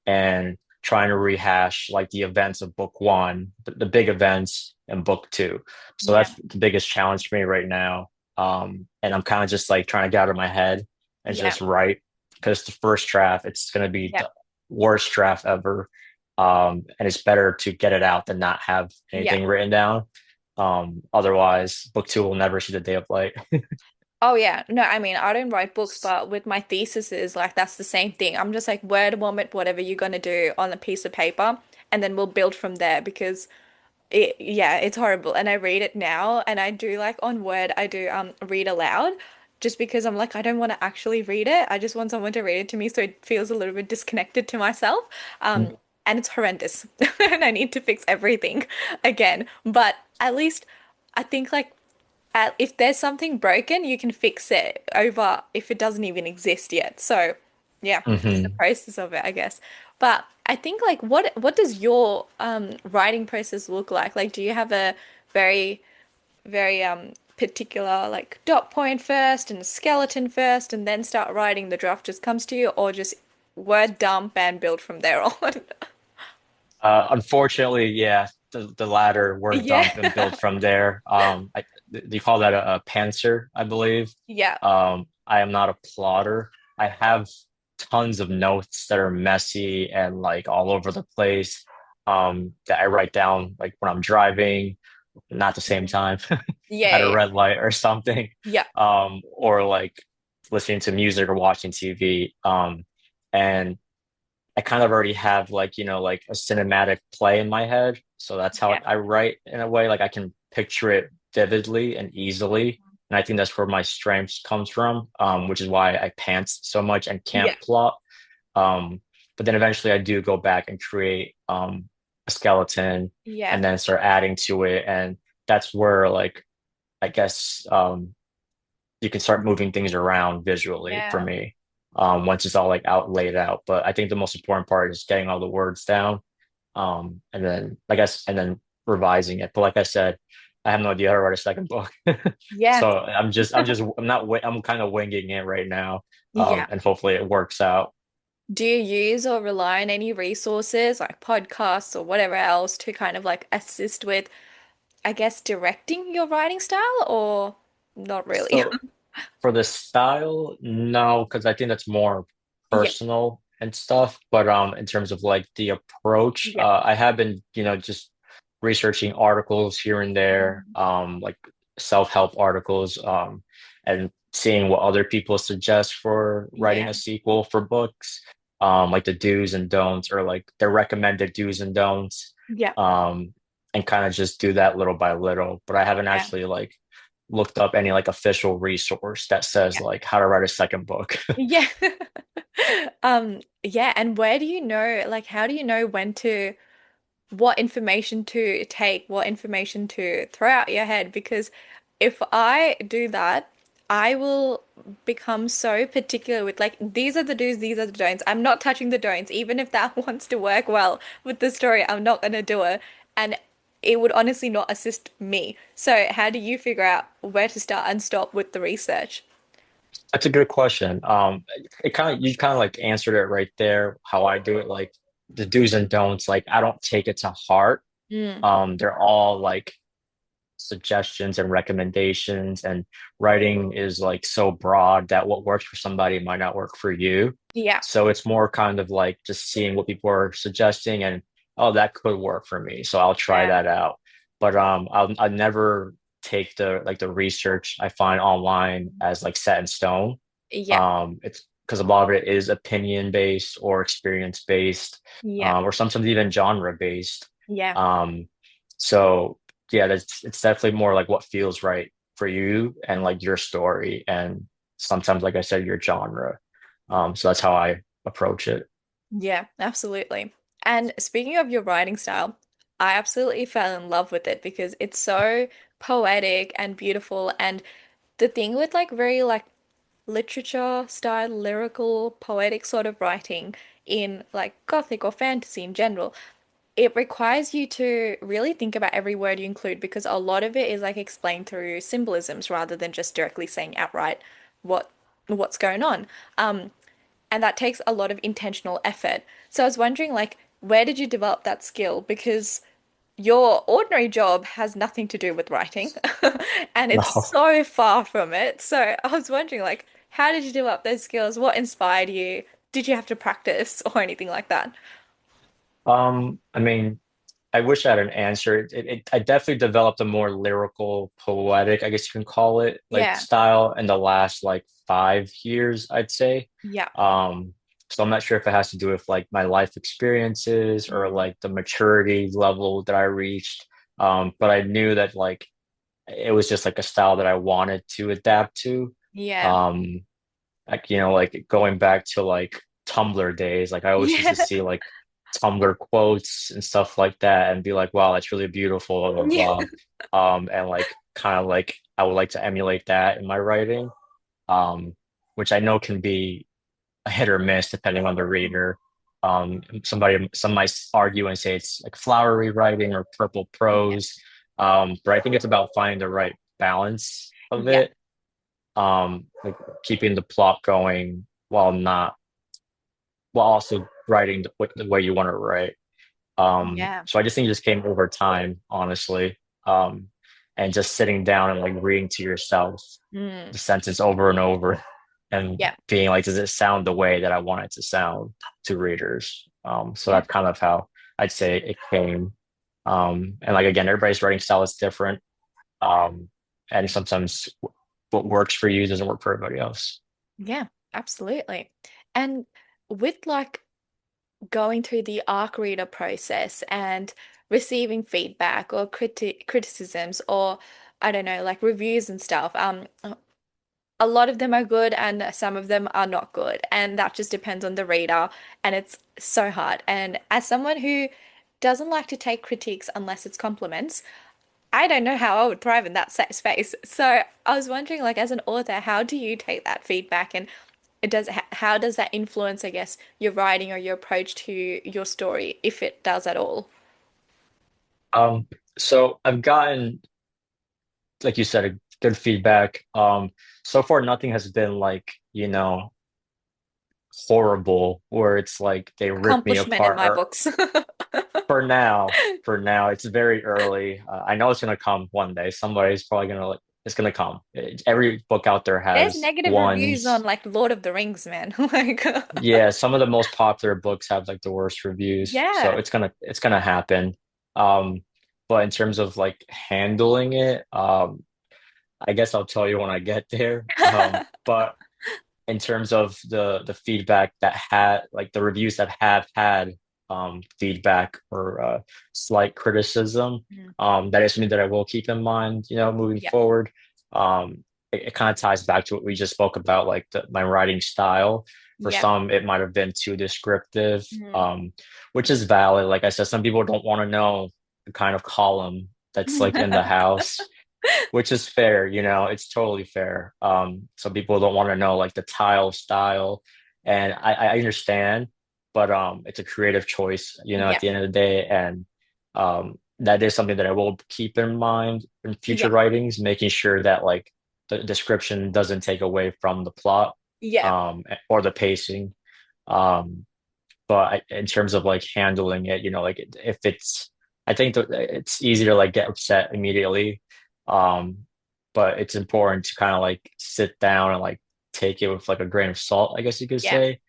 And trying to rehash like the events of book one, the big events in book two. So yeah. that's the biggest challenge for me right now. And I'm kind of just like trying to get out of my head and Yeah. just write because the first draft, it's going to be Yeah. the worst draft ever. And it's better to get it out than not have Yeah. anything written down. Otherwise, book two will never see the day of light. Oh yeah. No, I mean, I don't write books, but with my theses, like that's the same thing. I'm just like word vomit whatever you're gonna do on a piece of paper, and then we'll build from there because yeah, it's horrible. And I read it now and I do like on Word, I do read aloud just because I'm like I don't want to actually read it. I just want someone to read it to me so it feels a little bit disconnected to myself. And it's horrendous. And I need to fix everything again. But at least I think like if there's something broken, you can fix it over if it doesn't even exist yet. So, yeah, just the Hmm. process of it, I guess. But I think like what does your writing process look like? Like, do you have a very particular like dot point first and a skeleton first and then start writing the draft just comes to you, or just word dump and build from there on? Unfortunately, yeah, the latter word Yeah. dump and build from there. They call that a pantser, I believe. Yeah. I am not a plotter. I have tons of notes that are messy and like all over the place. That I write down like when I'm driving, not at the same Mhm. time, Yeah. at a Yeah. red light or something. Yeah. Or like listening to music or watching TV. And I kind of already have like, like a cinematic play in my head. So that's how Yeah. I write in a way. Like I can picture it vividly and easily. And I think that's where my strengths comes from, which is why I pants so much and can't Yeah. plot. Um, but then eventually I do go back and create a skeleton Yeah. and then start adding to it. And that's where like I guess you can start moving things around visually for Yeah. me, once it's all like out laid out. But I think the most important part is getting all the words down, and then I guess and then revising it. But like I said, I have no idea how to write a second book, Yeah. so I'm kind of winging it right now, Yeah. and hopefully it works out. Do you use or rely on any resources like podcasts or whatever else to kind of like assist with, I guess, directing your writing style or not really? So for the style, no, because I think that's more Yeah. personal and stuff. But in terms of like the approach, Yeah. I have been, just researching articles here and there, Mhm. like self-help articles, and seeing what other people suggest for writing Yeah. a sequel for books, like the do's and don'ts or like the recommended do's and don'ts, Yeah. um, and kind of just do that little by little. But I haven't Yeah. actually like looked up any like official resource that says Yeah. like how to write a second book. Yeah. Yeah, and where do you know, like how do you know when to what information to take, what information to throw out your head. Because if I do that, I will become so particular with like, these are the do's, these are the don'ts. I'm not touching the don'ts. Even if that wants to work well with the story, I'm not going to do it. And it would honestly not assist me. So, how do you figure out where to start and stop with the research? That's a good question. It kind of you kind of like answered it right there, how I do it, like the do's and don'ts. Like I don't take it to heart. Mm, They're all like suggestions and recommendations, and writing is like so broad that what works for somebody might not work for you. yeah, So it's more kind of like just seeing what people are suggesting and oh, that could work for me. So I'll try yeah, that out. But I'll never take the like the research I find online as like set in stone. yeah, It's because a lot of it is opinion based or experience based, yeah, or sometimes even genre based. yeah, Um, so yeah, it's definitely more like what feels right for you and like your story, and sometimes, like I said, your genre. So that's how I approach it. yeah, absolutely. And speaking of your writing style, I absolutely fell in love with it because it's so poetic and beautiful. And the thing with like very like literature style, lyrical, poetic sort of writing in like gothic or fantasy in general, it requires you to really think about every word you include because a lot of it is like explained through symbolisms rather than just directly saying outright what what's going on. Um, and that takes a lot of intentional effort. So I was wondering, like, where did you develop that skill? Because your ordinary job has nothing to do with writing, and it's No. so far from it. So I was wondering, like, how did you develop those skills? What inspired you? Did you have to practice or anything like that? I mean, I wish I had an answer. I definitely developed a more lyrical, poetic, I guess you can call it, like Yeah. style in the last like 5 years, I'd say. Yeah. Um, so I'm not sure if it has to do with like my life experiences or Mm. like the maturity level that I reached. But I knew that like it was just like a style that I wanted to adapt to. Yeah. Um, like like going back to like Tumblr days, like I always used to Yeah. see like Tumblr quotes and stuff like that and be like, wow, that's really beautiful, blah Yeah. blah and like kind of like I would like to emulate that in my writing, which I know can be a hit or miss depending on the reader. Some might argue and say it's like flowery writing or purple Yeah. prose, but I think it's about finding the right balance of Yeah. it, like keeping the plot going while also writing the way you want to write. Yeah. So I just think it just came over time, honestly. Um, and just sitting down and like reading to yourself Mm. the sentence over and over and Yeah. being like, does it sound the way that I want it to sound to readers? So Yeah. that's kind of how I'd say it came. And like again, everybody's writing style is different. Um, and sometimes what works for you doesn't work for everybody else. Yeah. Absolutely. And with like going through the arc reader process and receiving feedback or criticisms or I don't know, like reviews and stuff. A lot of them are good and some of them are not good, and that just depends on the reader, and it's so hard. And as someone who doesn't like to take critiques unless it's compliments, I don't know how I would thrive in that space. So I was wondering, like, as an author, how do you take that feedback and how does that influence, I guess, your writing or your approach to your story, if it does at all? Um, so I've gotten, like you said, a good feedback. So far nothing has been like, horrible where it's like they rip me Accomplishment in apart my books. for now, it's very early. I know it's gonna come one day. Somebody's probably gonna like, it's gonna come. Every book out there There's has negative reviews on ones. like Lord of the Rings, man. Like, Yeah, some of the most popular books have like the worst reviews. So yeah. it's gonna happen. Um, but in terms of like handling it, I guess I'll tell you when I get there. But in terms of the feedback that had like the reviews that have had feedback or slight criticism, Mm. that is something that I will keep in mind, moving Yeah. forward. It kind of ties back to what we just spoke about, like my writing style. For Yeah. some, it might have been too descriptive, Mm. which is valid. Like I said, some people don't want to know the kind of column that's like in the house, which is fair, it's totally fair. Some people don't want to know like the tile style, and I understand, but it's a creative choice, at Yeah. the end of the day, and that is something that I will keep in mind in future Yeah. writings, making sure that like the description doesn't take away from the plot, Yeah. or the pacing. Um, but in terms of like handling it, like if it's, I think that it's easy to like get upset immediately. Um, but it's important to kind of like sit down and like take it with like a grain of salt, I guess you could Yeah. say,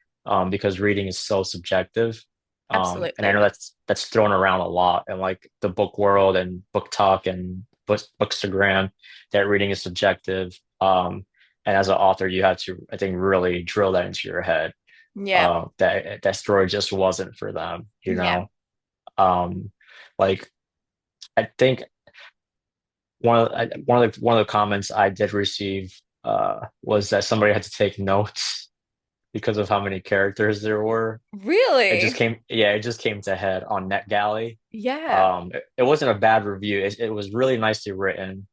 because reading is so subjective. And I know Absolutely. that's thrown around a lot in like the book world and book talk and bookstagram, that reading is subjective. And as an author, you have to, I think, really drill that into your head, Yeah. that story just wasn't for them, Yeah. um like I think one of the comments I did receive was that somebody had to take notes because of how many characters there were. Really? It just came to head on NetGalley. Yeah. It wasn't a bad review. It was really nicely written,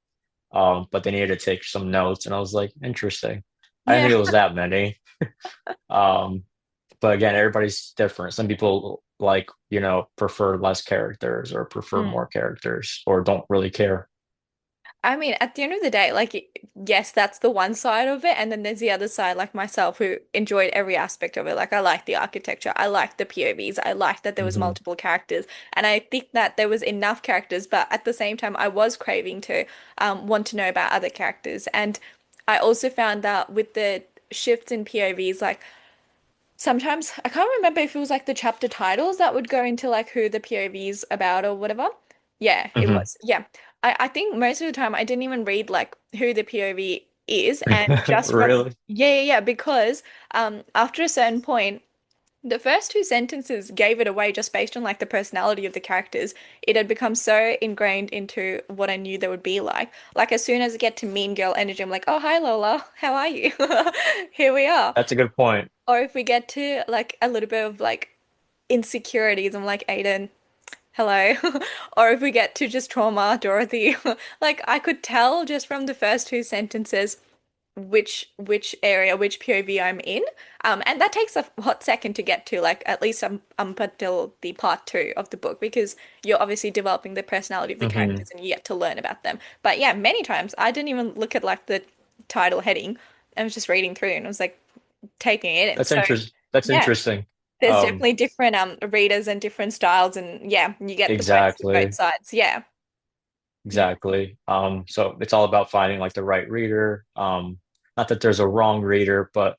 but they needed to take some notes, and I was like, interesting. I didn't Yeah. think it was that many. um But again, everybody's different. Some people like, prefer less characters or prefer Mm. more characters or don't really care. I mean, at the end of the day, like, yes, that's the one side of it. And then there's the other side, like myself, who enjoyed every aspect of it. Like, I liked the architecture, I liked the POVs, I liked that there was Hmm. multiple characters. And I think that there was enough characters, but at the same time, I was craving to want to know about other characters. And I also found that with the shifts in POVs, like, sometimes I can't remember if it was like the chapter titles that would go into like who the POV's about or whatever. Yeah, it Hmm. was. Yeah. I think most of the time I didn't even read like who the POV is, and just from Really? yeah, because after a certain point the first two sentences gave it away just based on like the personality of the characters. It had become so ingrained into what I knew they would be like. Like as soon as I get to Mean Girl energy, I'm like, oh hi Lola, how are you? Here we are. That's a good point. Or if we get to like a little bit of like insecurities, I'm like, Aiden, hello. Or if we get to just trauma, Dorothy, like I could tell just from the first two sentences which area, which POV I'm in. And that takes a hot second to get to, like at least up until the part two of the book, because you're obviously developing the personality of the Hmm. characters and you get to learn about them. But yeah, many times I didn't even look at like the title heading. I was just reading through and I was like taking it in. That's So interest. That's yeah, interesting. there's Um, definitely different readers and different styles, and yeah, you get the best of both exactly. sides. Yeah. Yeah. Exactly. So it's all about finding like the right reader. Not that there's a wrong reader, but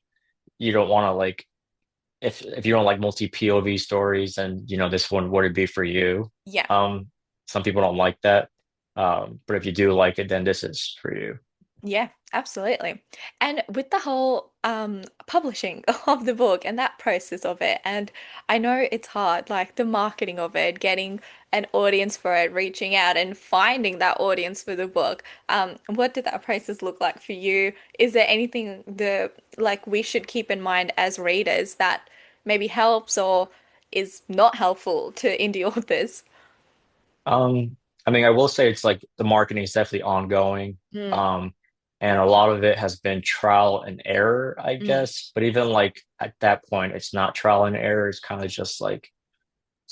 you don't want to like, if you don't like multi POV stories, and this one wouldn't be for you. Yeah. Um, some people don't like that. But if you do like it, then this is for you. Yeah, absolutely. And with the whole publishing of the book and that process of it, and I know it's hard, like the marketing of it, getting an audience for it, reaching out and finding that audience for the book. What did that process look like for you? Is there anything the like we should keep in mind as readers that maybe helps or is not helpful to indie authors? I mean, I will say it's like the marketing is definitely ongoing. Mm, Um, and a lot of it has been trial and error, I mm. guess. But even like at that point, it's not trial and error. It's kind of just like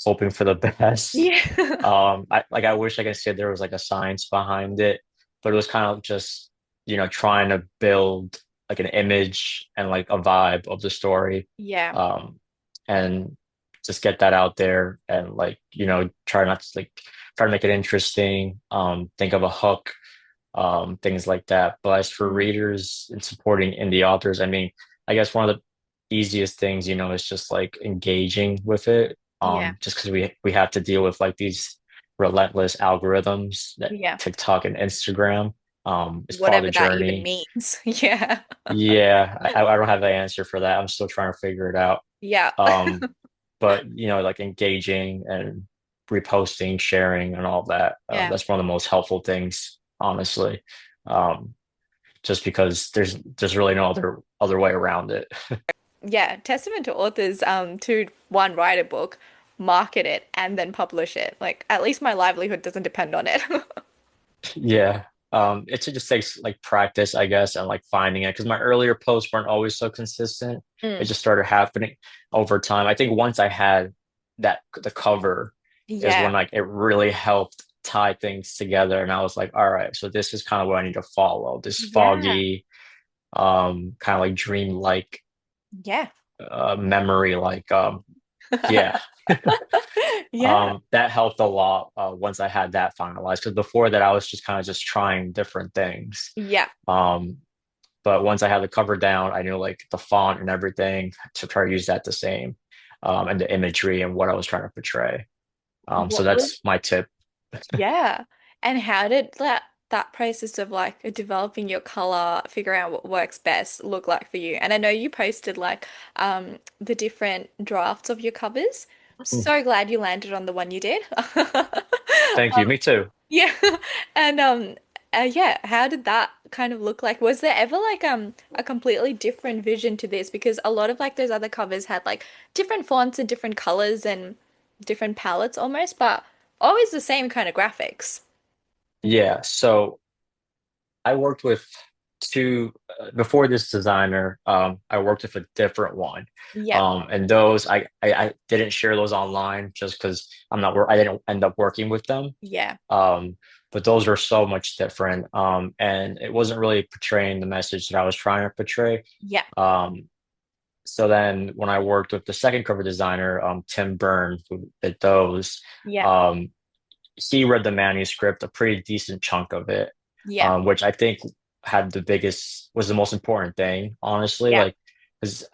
hoping for the best. Yeah. I wish I could say there was like a science behind it, but it was kind of just, trying to build like an image and like a vibe of the story. Yeah. Um, and just get that out there and like, try not to like try to make it interesting. Think of a hook, things like that. But as for Mm. readers and supporting indie authors, I mean, I guess one of the easiest things, is just like engaging with it. Yeah. Just because we have to deal with like these relentless algorithms that Yeah. TikTok and Instagram. Is part of the Whatever that even journey. means. Yeah. Yeah, I don't have the answer for that. I'm still trying to figure it out. Yeah. Um, but like engaging and reposting, sharing, and all that. Yeah. That's one of the most helpful things, honestly. Um, just because there's really no other way around it. yeah, testament to authors to one, write a book, market it, and then publish it. Like at least my livelihood doesn't depend on it. Yeah. It just takes like practice, I guess, and like finding it because my earlier posts weren't always so consistent. It Mm. just started happening over time. I think once I had the cover is when Yeah. like it really helped tie things together. And I was like, all right, so this is kind of what I need to follow. This Yeah. foggy, kind of like dream-like, Yeah. memory, like, yeah. Yeah. That helped a lot once I had that finalized because before that I was just kind of just trying different things. Yeah. Um, but once I had the cover down, I knew like the font and everything to try to use that the same, and the imagery and what I was trying to portray. So What was that's my tip. Yeah. And how did that process of like developing your color, figuring out what works best look like for you? And I know you posted like the different drafts of your covers. So glad you landed on the one you did. Thank you. Me too. Yeah. And yeah, how did that kind of look like? Was there ever like a completely different vision to this? Because a lot of like those other covers had like different fonts and different colors and different palettes almost, but always the same kind of graphics. Yeah. So I worked with two before this designer. I worked with a different one, Yeah. and those I didn't share those online just because I didn't end up working with them. Yeah. Um, but those are so much different, and it wasn't really portraying the message that I was trying to portray. Yeah. Um, so then when I worked with the second cover designer, Tim Byrne, who did those, Yeah. um, he read the manuscript, a pretty decent chunk of it, Yeah. which I think was the most important thing, honestly. Yeah. Like, because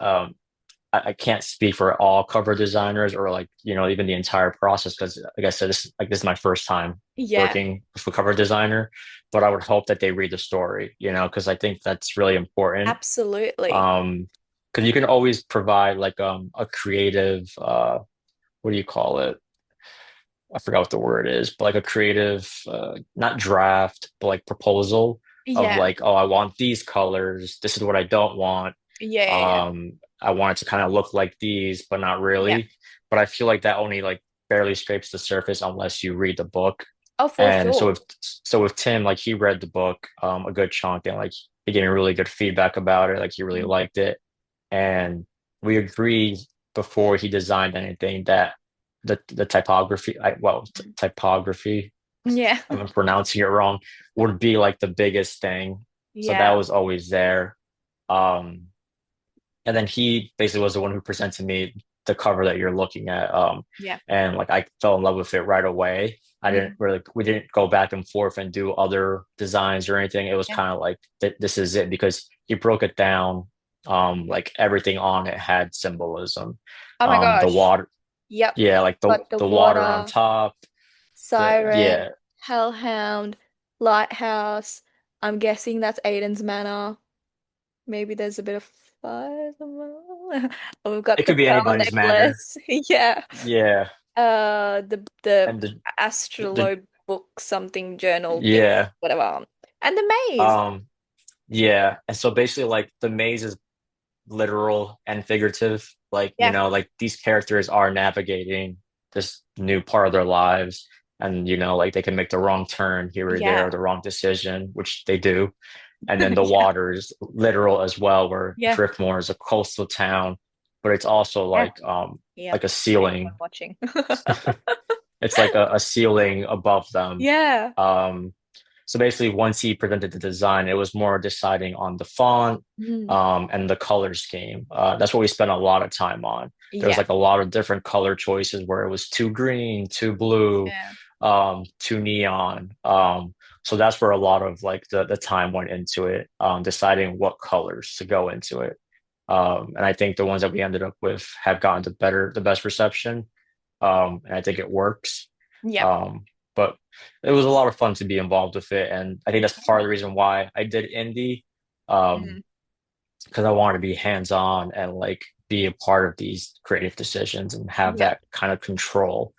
I can't speak for all cover designers or like, even the entire process, because like I said, this is my first time Yeah. working with a cover designer, but I would hope that they read the story, because I think that's really important. Absolutely. Um, because you can always provide like a creative what do you call it? I forgot what the word is, but like a creative, not draft, but like proposal of Yeah. like, oh, I want these colors. This is what I don't want. Yeah. Yeah. Yeah. I want it to kind of look like these, but not Yeah. really. But I feel like that only like barely scrapes the surface unless you read the book. Oh, for And sure. so with Tim, like he read the book a good chunk and like he gave me really good feedback about it. Like he really Mhm. liked it. And we agreed before he designed anything that the typography, typography, Yeah. I'm pronouncing it wrong, would be like the biggest thing. So that Yeah. was always there. Um, and then he basically was the one who presented me the cover that you're looking at. Yeah. And like I fell in love with it right away. Mm. We didn't go back and forth and do other designs or anything. It was Yeah. kind of like this is it because he broke it down. Like everything on it had symbolism. Oh my The gosh. water, Yep. yeah, like Got the the water on water, top. siren, Yeah, hellhound, lighthouse. I'm guessing that's Aiden's manor. Maybe there's a bit of fire somewhere. Oh, we've got it the could be pearl anybody's manner. necklace. Yeah. Yeah, The and the astrolabe book something journal thing, yeah. whatever. And the maze. Um, yeah, and so basically, like the maze is literal and figurative. Like, Yeah. like these characters are navigating this new part of their lives, and like they can make the wrong turn here or there, or Yeah. the wrong decision, which they do. And then the Yeah. water is literal as well, where Yeah. Driftmore is a coastal town, but it's also Yeah. Yeah. like a For anyone ceiling. watching. It's like a ceiling above them. Yeah. Um, so basically, once he presented the design, it was more deciding on the font, Mm. and the color scheme. That's what we spent a lot of time on. There was Yeah. like a lot of different color choices where it was too green, too blue, Yeah. too neon. So that's where a lot of like the time went into it, deciding what colors to go into it. And I think the ones that we ended up with have gotten the best reception. And I think it works. Yeah. Um, but it was a lot of fun to be involved with it, and I think that's part of the reason why I did indie, Mm. because I wanted to be hands-on and like be a part of these creative decisions and have Yeah. that kind of control.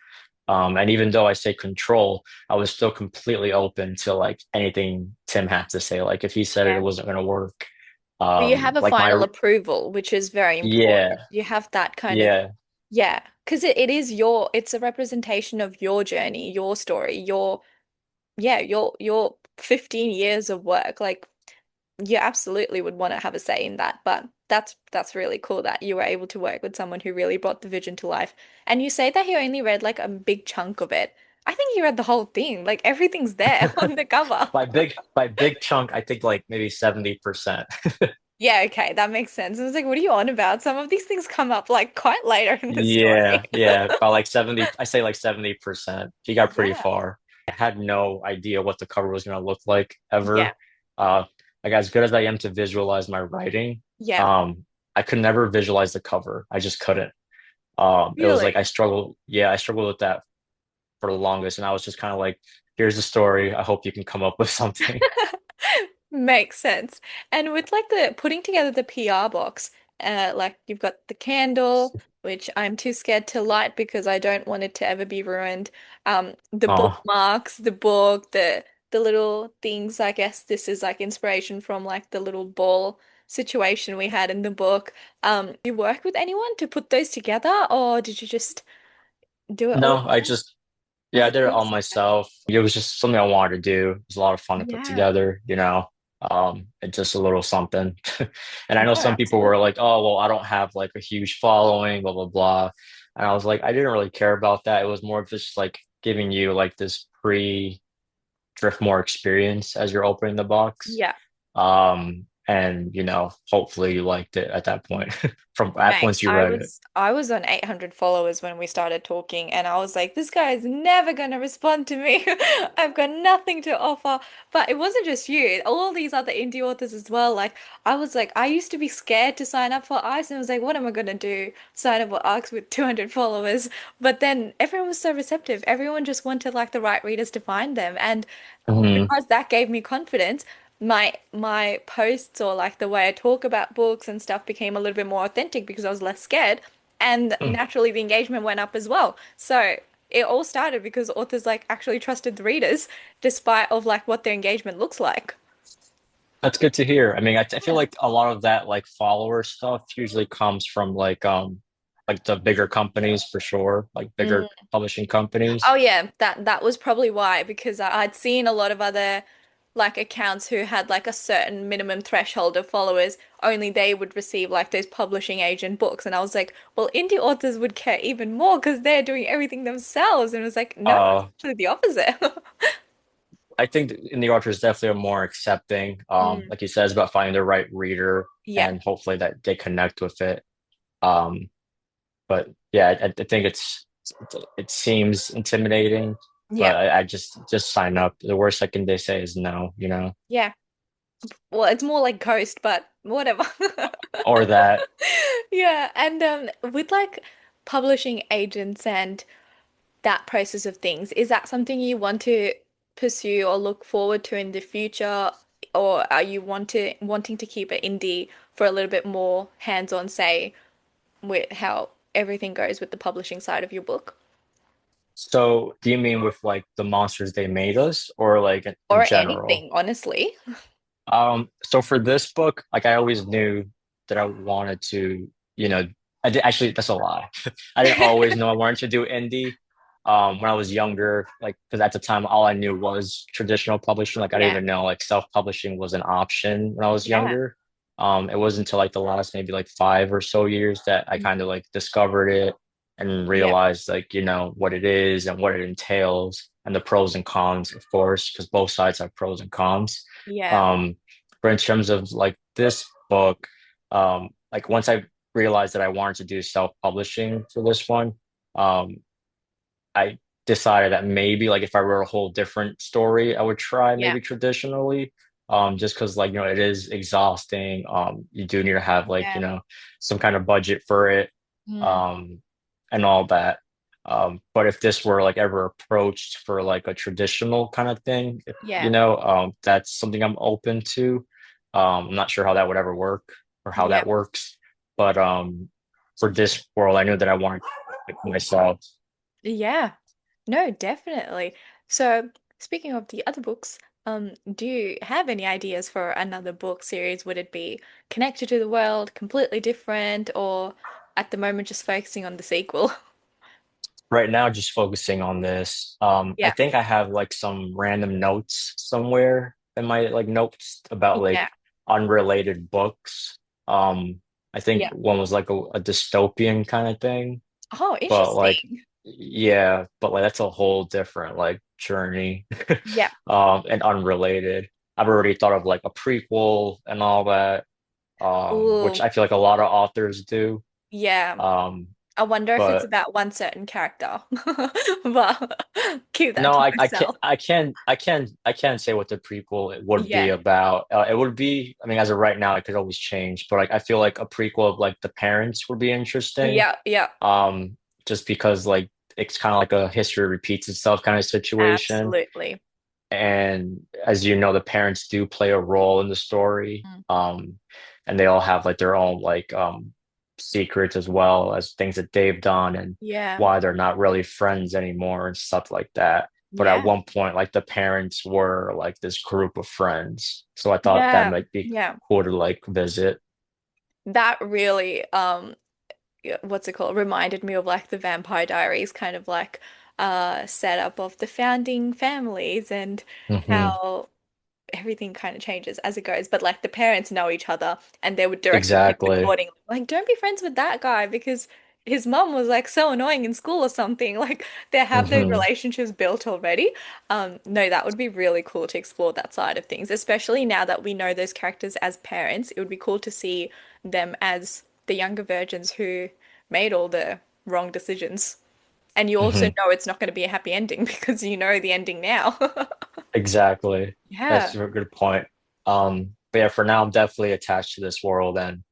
And even though I say control, I was still completely open to like anything Tim had to say. Like if he said it Yeah. wasn't going to work, But you have a Like final my approval, which is very important. yeah, You have that kind of, yeah. yeah, because it is it's a representation of your journey, your story, yeah, your 15 years of work. Like you absolutely would want to have a say in that. But that's really cool that you were able to work with someone who really brought the vision to life. And you say that he only read like a big chunk of it. I think he read the whole thing. Like everything's there on the cover. By big chunk, I think like maybe 70%. Yeah, okay, that makes sense. I was like, what are you on about? Some of these things come up like quite later in the story. Yeah, yeah, about like 70, I say like 70%. He got pretty Yeah. far. I had no idea what the cover was going to look like Yeah. ever. Uh, like as good as I am to visualize my writing, Yeah. um, I could never visualize the cover. I just couldn't. It was like Really? I struggled with that for the longest, and I was just kind of like, here's the story. I hope you can come up with something. Makes sense. And with like the putting together the PR box, like you've got the candle, which I'm too scared to light because I don't want it to ever be ruined. The Oh, bookmarks, the book, the little things. I guess this is like inspiration from like the little ball situation we had in the book. You work with anyone to put those together, or did you just do it all no, I yourself? just yeah, I That's did it all awesome. myself. It was just something I wanted to do. It was a lot of fun to put Yeah. together, you know. It's just a little something. And I know No, some people were absolutely. like, "Oh, well, I don't have like a huge following, blah blah blah." And I was like, I didn't really care about that. It was more of just like giving you like this pre-Driftmore experience as you're opening the box. Yeah. And hopefully you liked it at that point from at Mate, once you read it. I was on 800 followers when we started talking, and I was like, this guy is never gonna respond to me. I've got nothing to offer. But it wasn't just you, all these other indie authors as well. Like I was like, I used to be scared to sign up for Arcs, and I was like, what am I gonna do? Sign up for Arcs with 200 followers. But then everyone was so receptive. Everyone just wanted like the right readers to find them. And Mhm. because that gave me confidence, my posts or like the way I talk about books and stuff became a little bit more authentic because I was less scared, and naturally the engagement went up as well. So it all started because authors like actually trusted the readers despite of like what their engagement looks like. That's good to hear. I mean, I feel Yeah. like a lot of that like follower stuff usually comes from like the bigger companies for sure, like bigger publishing Oh companies. yeah, that was probably why because I'd seen a lot of other like accounts who had like a certain minimum threshold of followers, only they would receive like those publishing agent books. And I was like, well, indie authors would care even more because they're doing everything themselves. And it was like, no, it's Uh, actually the opposite. I think in the authors definitely are more accepting. Mm. Like you said, it's about finding the right reader Yeah, and hopefully that they connect with it. Um, but yeah, I think it seems intimidating, but yeah, I just sign up. The worst I can they say is no, yeah. Well, it's more like Ghost, but whatever. or that. Yeah, and with like publishing agents and that process of things. Is that something you want to pursue or look forward to in the future? Or are you wanting to keep it indie for a little bit more hands-on say with how everything goes with the publishing side of your book? So, do you mean with like the monsters they made us, or like in Or general? anything, honestly. So for this book, like I always knew that I wanted to, you know, I did actually, that's a lie. I didn't always know I wanted to do indie. When I was younger, like, because at the time all I knew was traditional publishing. Like I didn't Yeah. even know like self-publishing was an option when I was Yeah. younger. It wasn't until like the last maybe like 5 or so years that I kind of like discovered it and Yeah. realized like, what it is and what it entails and the pros and cons, of course, because both sides have pros and cons. Yeah. Um, but in terms of like this book, like once I realized that I wanted to do self-publishing for this one, um, I decided that maybe like if I wrote a whole different story, I would try Yeah. maybe traditionally. Just because like it is exhausting. You do need to have like Yeah. some kind of budget for it, Mm. um, and all that. But if this were like ever approached for like a traditional kind of thing, Yeah. that's something I'm open to. I'm not sure how that would ever work or how Yeah. that works, but for this world, I knew that I wanted like, myself. Yeah. No, definitely. So, speaking of the other books, Do you have any ideas for another book series? Would it be connected to the world, completely different, or at the moment just focusing on the sequel? Right now, just focusing on this. I Yeah, think I have like some random notes somewhere in my like notes about like yeah. unrelated books. Um, I think Yeah. one was like a dystopian kind of thing, Oh, but like, interesting. yeah, but like that's a whole different like journey, Yeah. and unrelated. I've already thought of like a prequel and all that, which Ooh, I feel like a lot of authors do. yeah. Um, I wonder if it's but about one certain character. But keep that No, to I can't myself. I can't say what the prequel it would be Yeah. about. It would be, I mean, as of right now, it could always change, but like I feel like a prequel of like the parents would be interesting. Yeah, yeah. Um, just because like it's kind of like a history repeats itself kind of situation. Absolutely. And as you know, the parents do play a role in the story. Mm. And they all have like their own like secrets as well as things that they've done and Yeah. why they're not really friends anymore and stuff like that. But at Yeah. one point, like the parents were like this group of friends. So I thought that Yeah. might be Yeah. cool to like visit. That really yeah, what's it called? Reminded me of like the Vampire Diaries kind of like setup of the founding families and Hmm. how everything kind of changes as it goes. But like the parents know each other and they would direct him Exactly. accordingly. Like, don't be friends with that guy because his mom was like so annoying in school or something. Like they have those Hmm. relationships built already. No, that would be really cool to explore that side of things, especially now that we know those characters as parents. It would be cool to see them as the younger virgins who made all the wrong decisions. And you also Hmm. know it's not going to be a happy ending because you know the ending now. Exactly. That's Yeah. a good point. But yeah, for now, I'm definitely attached to this world and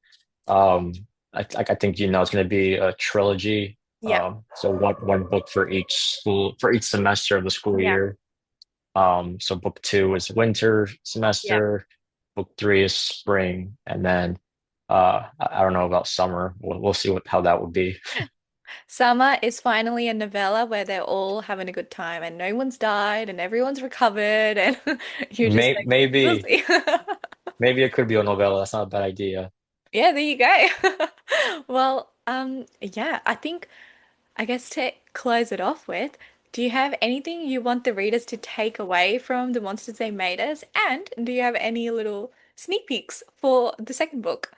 Um, I think you know it's going to be a trilogy. Yeah. So one book for each school for each semester of the school Yeah. year. So book two is winter Yeah. semester, book three is spring, and then I don't know about summer. We'll see what how that would be. Summer is finally a novella where they're all having a good time and no one's died and everyone's recovered and you're just like, we'll Maybe see. maybe it could be a novella. That's not a bad idea. Yeah, there you go. Well, yeah, I think I guess to close it off with, do you have anything you want the readers to take away from the Monsters They Made Us? And do you have any little sneak peeks for the second book?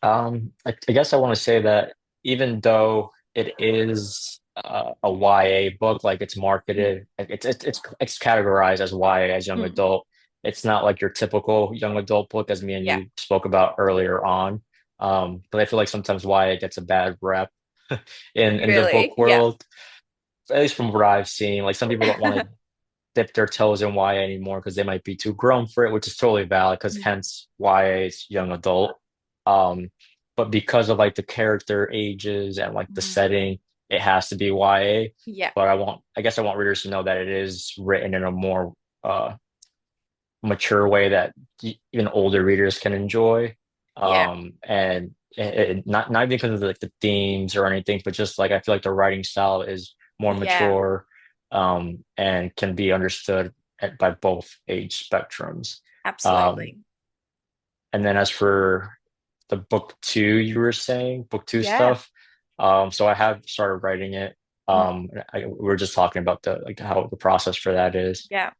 I guess I want to say that even though it is a YA book, like it's Mm. marketed, it's categorized as YA as young Mm. adult. It's not like your typical young adult book, as me and Yeah, you spoke about earlier on. But I feel like sometimes YA gets a bad rep in the really? book Yeah. world, at least from what I've seen. Like some people don't want to dip their toes in YA anymore because they might be too grown for it, which is totally valid because Mm. hence YA is young adult. Um, but because of like the character ages and like the Mm. setting, it has to be YA. Yeah. But I guess I want readers to know that it is written in a more uh, mature way that even older readers can enjoy. Yeah. And not because of like the themes or anything, but just like I feel like the writing style is more Yeah. mature, and can be understood by both age spectrums. Um, Absolutely. and then as for the book two, you were saying book two Yeah. stuff. So I have started writing it. Mm. We were just talking about the like how the process for that is. Yeah.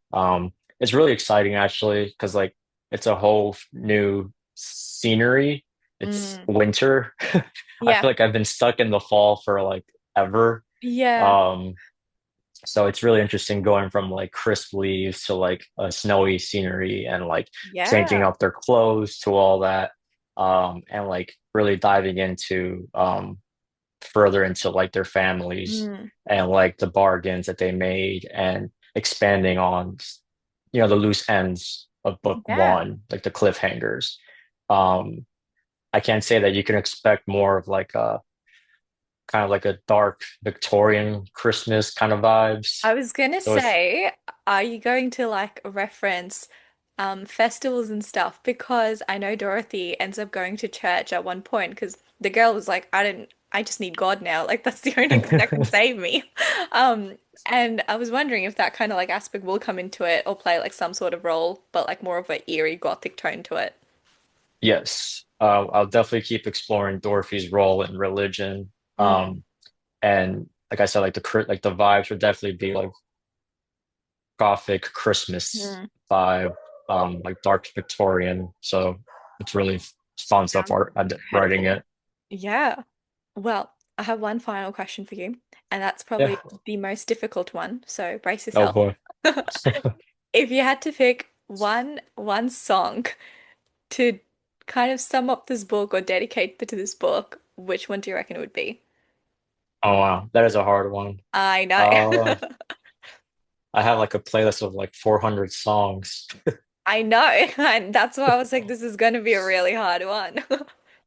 It's really exciting actually because like it's a whole new scenery. It's Mm. winter. I Yeah. feel like I've been stuck in the fall for like ever. Yeah. Um, so it's really interesting going from like crisp leaves to like a snowy scenery and like changing Yeah. up their clothes to all that. And like really diving into further into like their families Mm. and like the bargains that they made and expanding on the loose ends of book Yeah. one, like the cliffhangers. Um, I can't say that you can expect more of like a kind of like a dark Victorian Christmas kind of vibes. I was gonna So it's say, are you going to like reference festivals and stuff? Because I know Dorothy ends up going to church at one point because the girl was like, I didn't I just need God now. Like that's the only thing that can save me. And I was wondering if that kind of like aspect will come into it or play like some sort of role, but like more of an eerie gothic tone to it. Yes, I'll definitely keep exploring Dorothy's role in religion. Mm. And like I said, like the vibes would definitely be like Gothic Christmas Mm. vibe, like dark Victorian. So it's really fun stuff Sounds writing incredible. it. Yeah. Well, I have one final question for you, and that's Yeah. probably the most difficult one. So brace Oh yourself. boy. If you had to pick one song to kind of sum up this book or dedicate to this book, which one do you reckon it would be? Oh wow, that is a hard one. I know. Uh, I have like a playlist of like 400 songs. I know. And that's why I was like, this is going to be a really hard one.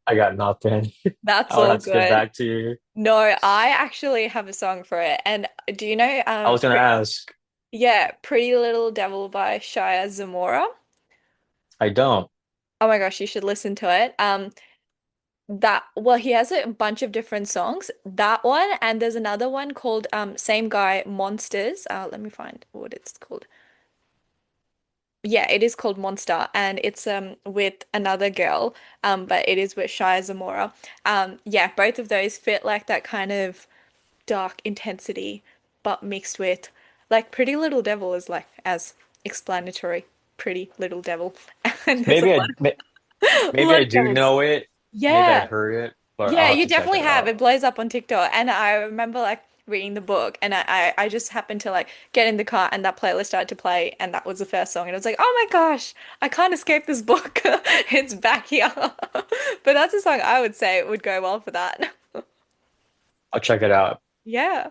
I got nothing. That's I would all have to get good. back to you. No, I actually have a song for it. And do you know, I was gonna ask. yeah, Pretty Little Devil by Shia Zamora? I don't. Oh my gosh, you should listen to it. Well, he has a bunch of different songs. That one, and there's another one called Same Guy Monsters. Let me find what it's called. Yeah, it is called Monster, and it's with another girl, but it is with Shia Zamora. Yeah, both of those fit like that kind of dark intensity, but mixed with like Pretty Little Devil is like as explanatory, Pretty Little Devil, and there's a Maybe lot of, maybe lot I of do devils. know it. Maybe I've Yeah. heard it, but Yeah, I'll have you to check definitely it have. out. It blows up on TikTok. And I remember like reading the book and I just happened to like get in the car and that playlist started to play and that was the first song and I was like, oh my gosh, I can't escape this book. It's back here. But that's a song I would say would go well for that. I'll check it out. Yeah.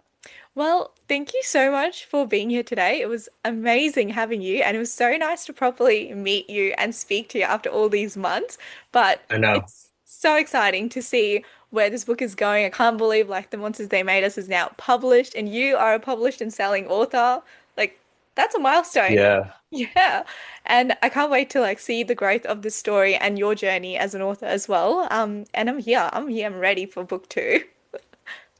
Well, thank you so much for being here today. It was amazing having you, and it was so nice to properly meet you and speak to you after all these months. But I know. it's so exciting to see where this book is going. I can't believe like The Monsters They Made Us is now published, and you are a published and selling author. Like, that's a milestone. Yeah. Yeah. And I can't wait to like see the growth of this story and your journey as an author as well. And I'm here. I'm here. I'm ready for book two.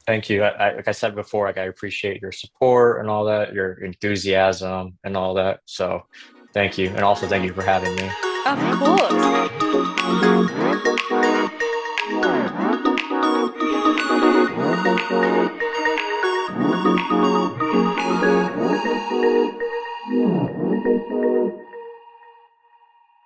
Thank you. Like I said before, like I appreciate your support and all that, your enthusiasm and all that. So thank you. And also thank you for having me. Of course.